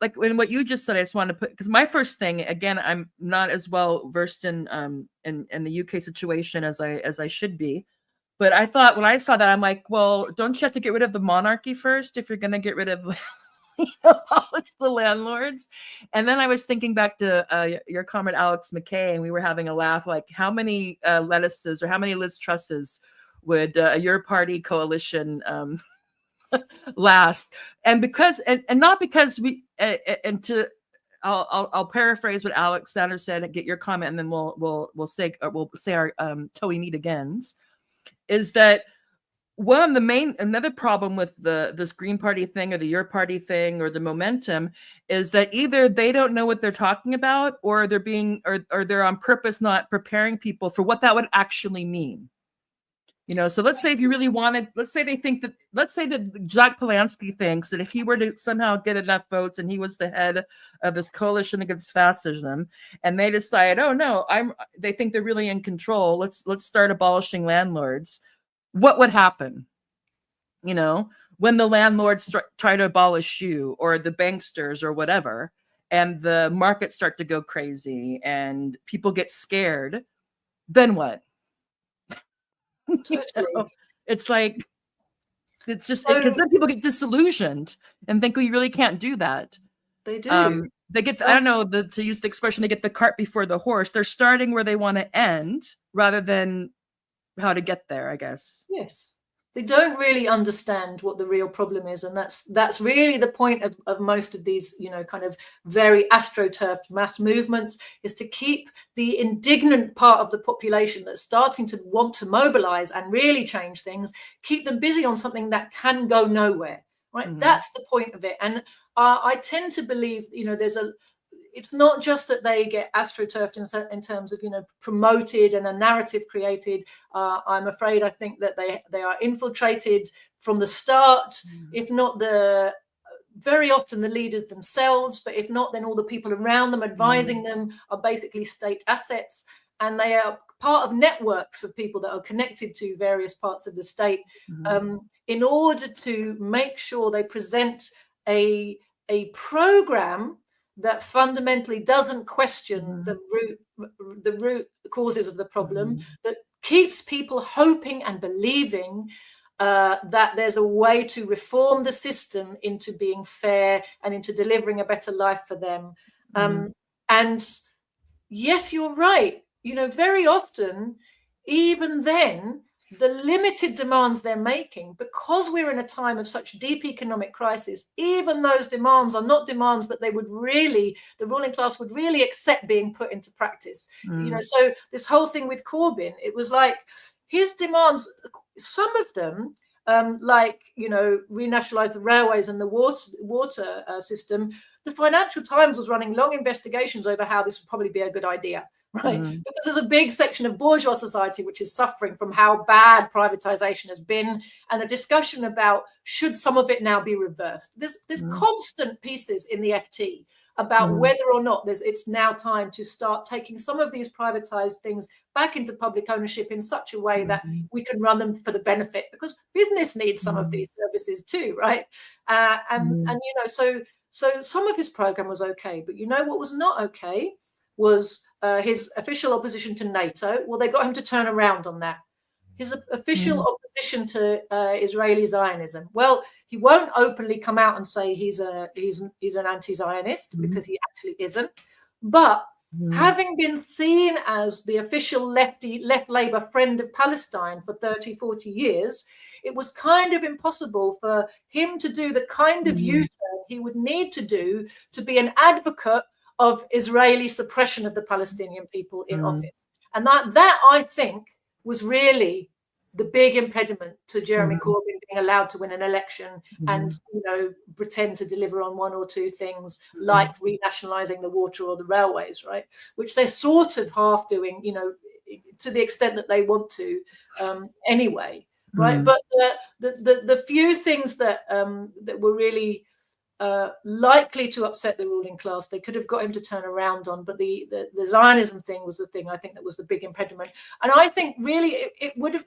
like in what you just said, I just wanted to put, because my first thing, again, I'm not as well versed in the UK situation as I should be. But I thought when I saw that, I'm like, well, don't you have to get rid of the monarchy first if you're going to get rid of, abolish the landlords? And then I was thinking back to your comrade Alex McKay, and we were having a laugh, like how many lettuces or how many Liz Trusses would your party coalition last? And because and not because we I'll paraphrase what Alexander said and get your comment, and then we'll say our till we meet agains. Is that another problem with this Green Party thing or the Your Party thing or the momentum is that either they don't know what they're talking about, or they're on purpose not preparing people for what that would actually mean. You know, so let's say if you really wanted, let's say that Jack Polanski thinks that if he were to somehow get enough votes and he was the head of this coalition against fascism, and they decide, oh no, they think they're really in control. Let's start abolishing landlords. What would happen? You know, when the landlords try to abolish you or the banksters or whatever, and the markets start to go crazy and people get scared, then what? Totally. You know, it's like, it's just because then people get disillusioned and think, oh, you really can't do that. They do. They get, I don't know, to use the expression, they get the cart before the horse. They're starting where they want to end rather than how to get there, I guess. Yes. They don't really understand what the real problem is, and that's really the point of most of these, you know, kind of very astroturfed mass movements, is to keep the indignant part of the population that's starting to want to mobilize and really change things, keep them busy on something that can go nowhere, right? That's the point of it. And I tend to believe, it's not just that they get astroturfed in terms of, promoted and a narrative created. I think that they are infiltrated from the start, if not very often the leaders themselves, but if not, then all the people around them advising them are basically state assets, and they are part of networks of people that are connected to various parts of the state, in order to make sure they present a program that fundamentally doesn't question the root causes of the problem, that keeps people hoping and believing that there's a way to reform the system into being fair and into delivering a better life for them. And yes, you're right. Very often, even then, the limited demands they're making, because we're in a time of such deep economic crisis, even those demands are not demands that the ruling class would really accept being put into practice. So this whole thing with Corbyn, it was like his demands, some of them, renationalize the railways and the water system. The Financial Times was running long investigations over how this would probably be a good idea, right? Because there's a big section of bourgeois society which is suffering from how bad privatization has been, and a discussion about should some of it now be reversed. There's constant pieces in the FT about whether or not it's now time to start taking some of these privatized things back into public ownership in such a way that we can run them for the benefit, because business needs some of these services too, right? So some of his program was okay, but what was not okay was his official opposition to NATO. Well, they got him to turn around on that. His official opposition to Israeli Zionism. Well, he won't openly come out and say he's an anti-Zionist, because he actually isn't. But having been seen as the official left Labour friend of Palestine for 30, 40 years, it was kind of impossible for him to do the kind of U-turn he would need to do to be an advocate of Israeli suppression of the Palestinian people in office. And that I think was really the big impediment to Jeremy Corbyn being allowed to win an election and pretend to deliver on one or two things like renationalizing the water or the railways, right? Which they're sort of half doing, to the extent that they want to anyway, right? But the few things that were really likely to upset the ruling class, they could have got him to turn around on, but the Zionism thing was the thing I think that was the big impediment. And I think really it would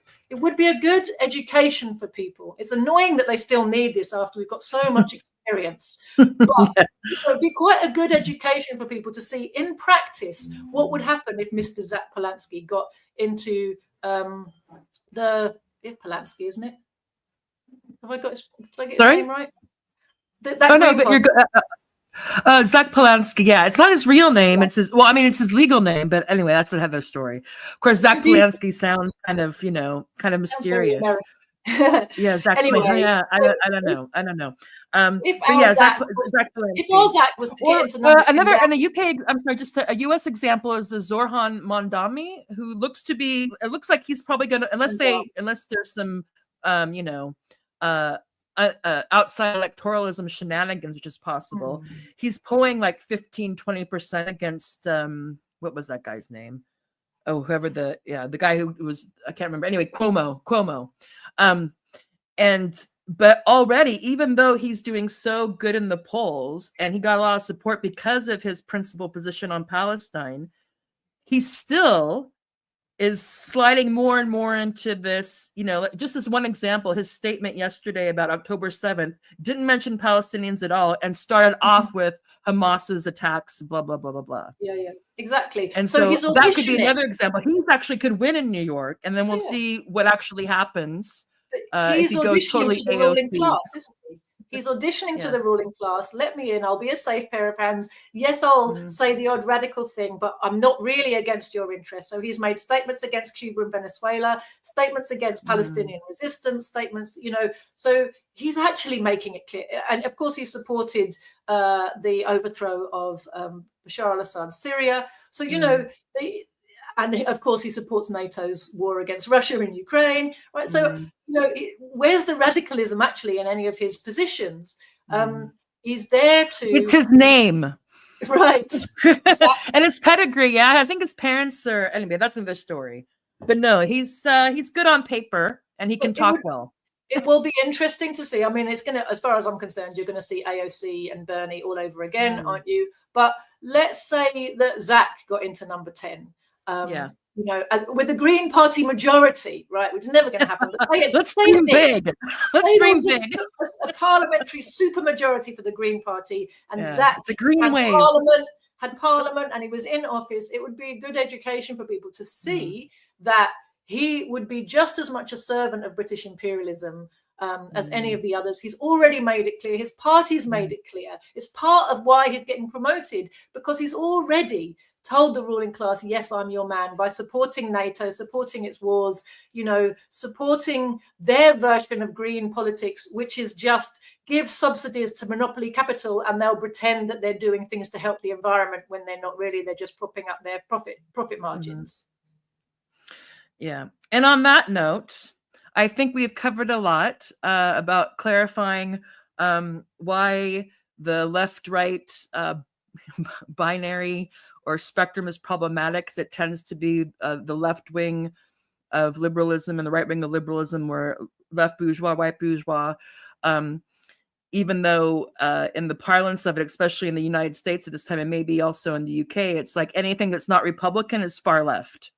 be a good education for people. It's annoying that they still need this after we've got so much experience, but it would be quite a good education for people to see in practice what would happen if Mr. Zach Polanski got into it's Polanski, isn't it? Did I get his name right? But you're Zach Polanski. Yeah, it's not his real name. Yeah. It's his legal name. But anyway, that's another story. Of course, Zach Polanski sounds kind of mysterious. Yeah, Zach. Anyway, I don't know. Zach Polanski. If all Zach was to get into another and a UK. I'm sorry, just a US example is the Zorhan Mondami, who looks like he's probably gonna, unless there's some outside electoralism shenanigans, which is possible. He's polling like 15-20% against what was that guy's name? Oh, whoever the guy who was, I can't remember. Anyway, Cuomo. But already, even though he's doing so good in the polls and he got a lot of support because of his principal position on Palestine, he still is sliding more and more into this, just as one example, his statement yesterday about October 7th didn't mention Palestinians at all and started off with Hamas's attacks, blah, blah, blah, blah, blah. Yeah, exactly. And so that could be another example. He actually could win in New York, and then we'll see what actually happens if he goes totally to the ruling class, isn't he? He's auditioning to the ruling class. Let me in. I'll be a safe pair of hands. Yes, I'll say the odd radical thing, but I'm not really against your interests. So he's made statements against Cuba and Venezuela, statements against Palestinian resistance, statements, so he's actually making it clear. And of course, he supported the overthrow of Bashar al-Assad's Syria. So, And of course, he supports NATO's war against Russia in Ukraine, right? So, where's the radicalism actually in any of his positions? He's there to... It's his name. Right. And his pedigree. Yeah, I think his parents are... Anyway, that's another story. But no, he's good on paper, and he can talk well. It will be interesting to see. I mean, it's going to, as far as I'm concerned, you're going to see AOC and Bernie all over again, aren't you? But let's say that Zach got into number 10. With the Green Party majority, right? Which is never going to happen. But let's dream big. Let's dream big. A parliamentary supermajority for the Green Party, and Zach it's a green wave. had parliament, and he was in office. It would be a good education for people to see that he would be just as much a servant of British imperialism as any of the others. He's already made it clear. His party's made it clear. It's part of why he's getting promoted, because he's already told the ruling class, yes, I'm your man, by supporting NATO, supporting its wars, supporting their version of green politics, which is just give subsidies to monopoly capital, and they'll pretend that they're doing things to help the environment when they're not really. They're just propping up their profit margins. Yeah. And on that note, I think we've covered a lot about clarifying why the left-right binary or spectrum is problematic, because it tends to be the left wing of liberalism and the right wing of liberalism, where left bourgeois, white bourgeois, even though in the parlance of it, especially in the United States at this time, and maybe also in the UK, it's like anything that's not Republican is far left,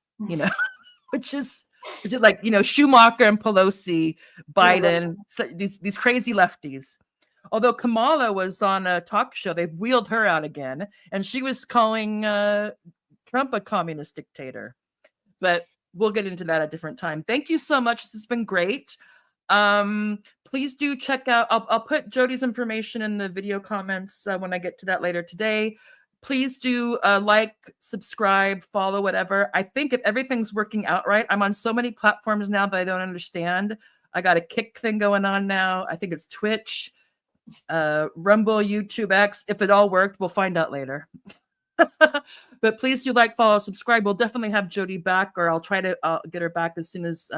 which is like, Schumacher and Pelosi, Biden, so these crazy lefties. Although Kamala was on a talk show, they've wheeled her out again, and she was calling Trump a communist dictator. But we'll get into that at a different time. Thank you so much. This has been great. Please do check out, I'll put Joti's information in the video comments when I get to that later today. Please do like, subscribe, follow, whatever. I think if everything's working out right, I'm on so many platforms now that I don't understand. I got a Kick thing going on now. I think it's Twitch, Rumble, YouTube, X. If it all worked, we'll find out later. But please do like, follow, subscribe. We'll definitely have Joti back, or I'll try to get her back as soon as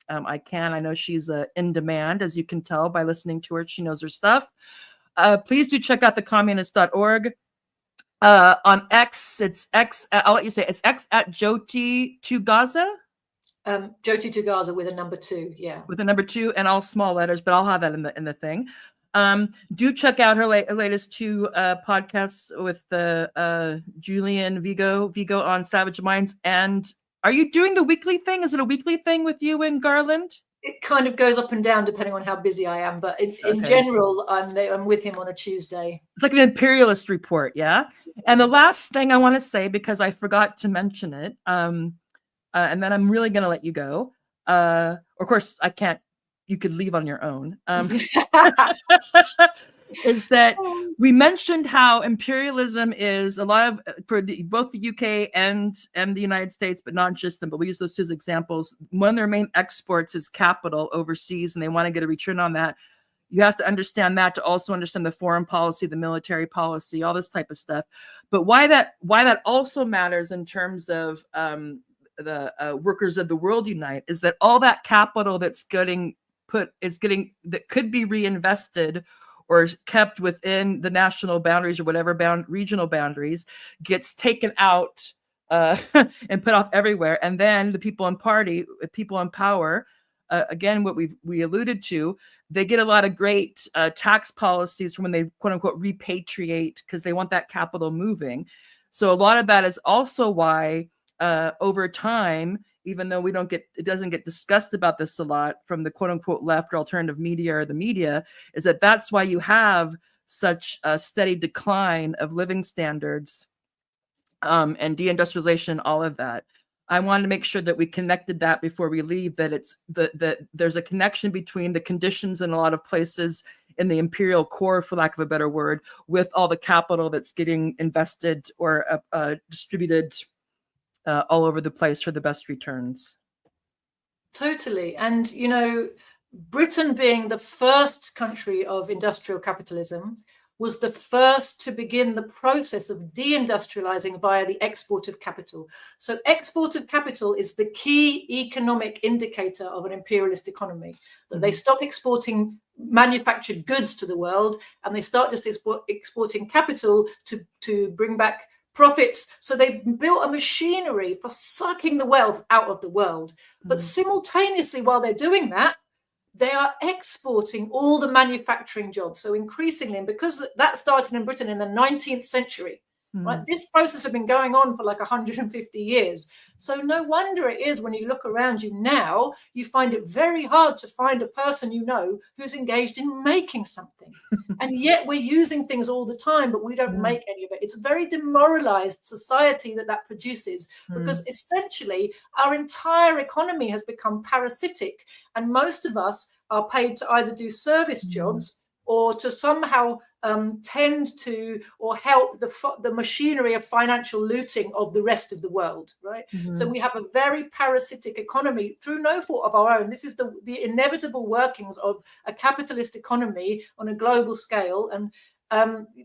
I can. I know she's in demand, as you can tell by listening to her. She knows her stuff. Please do check out thecommunist.org. On X, it's X. I'll let you say it. It's X at Joti to Gaza. Joti to Gaza with a number 2, yeah. With a number 2 and all small letters, but I'll have that in the thing. Do check out her latest 2 podcasts with Julian Vigo on Savage Minds. And are you doing the weekly thing? Is it a weekly thing with you and Garland? It kind of goes up and down depending on how busy I am, but in general, I'm with him on a Tuesday. It's like an imperialist report, yeah? And the last thing I want to say, because I forgot to mention it, and then I'm really going to let you go. Of course, I can't. You could leave on your own. Is that we mentioned how imperialism is a lot of, for both the UK and the United States, but not just them, but we use those 2 as examples. One of their main exports is capital overseas, and they want to get a return on that. You have to understand that to also understand the foreign policy, the military policy, all this type of stuff. But why that also matters in terms of the workers of the world unite is that all that capital that could be reinvested or kept within the national boundaries or whatever regional boundaries gets taken out and put off everywhere. And then the people in power, again, what we alluded to, they get a lot of great tax policies from when they quote unquote repatriate, because they want that capital moving. So a lot of that is also why over time, even though it doesn't get discussed about this a lot from the quote unquote left or alternative media or the media, is that's why you have such a steady decline of living standards and deindustrialization, all of that. I wanted to make sure that we connected that before we leave, that that there's a connection between the conditions in a lot of places in the imperial core, for lack of a better word, with all the capital that's getting invested or distributed all over the place for the best returns. Totally. And, Britain being the first country of industrial capitalism was the first to begin the process of deindustrializing via the export of capital. So export of capital is the key economic indicator of an imperialist economy, that they stop exporting manufactured goods to the world and they start just exporting capital to bring back profits. So they've built a machinery for sucking the wealth out of the world. But simultaneously, while they're doing that, they are exporting all the manufacturing jobs. So increasingly, and because that started in Britain in the 19th century, right, this process has been going on for like 150 years. So no wonder it is when you look around you now, you find it very hard to find a person you know who's engaged in making something. And yet we're using things all the time, but we don't make any of it. It's a very demoralized society that produces, because essentially our entire economy has become parasitic, and most of us are paid to either do service jobs or to somehow tend to or help the machinery of financial looting of the rest of the world, right? So we have a very parasitic economy through no fault of our own. This is the inevitable workings of a capitalist economy on a global scale. And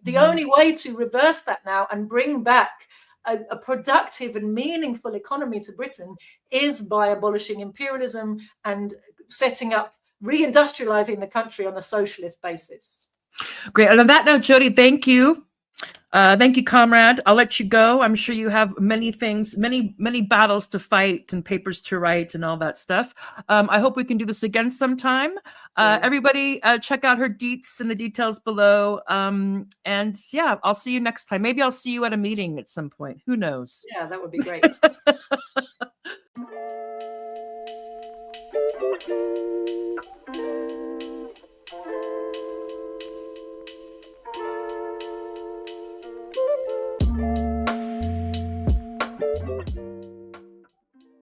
the only way to reverse that now and bring back a productive and meaningful economy to Britain is by abolishing imperialism and setting up, reindustrializing the country on a socialist basis. Great. And on that note, Joti, thank you. Thank you, comrade. I'll let you go. I'm sure you have many things, many battles to fight and papers to write and all that stuff. I hope we can do this again sometime. Everybody, check out her deets in the details below. And yeah, I'll see you next time. Maybe I'll see you at a meeting at some point. Who knows? Yeah, that would be great.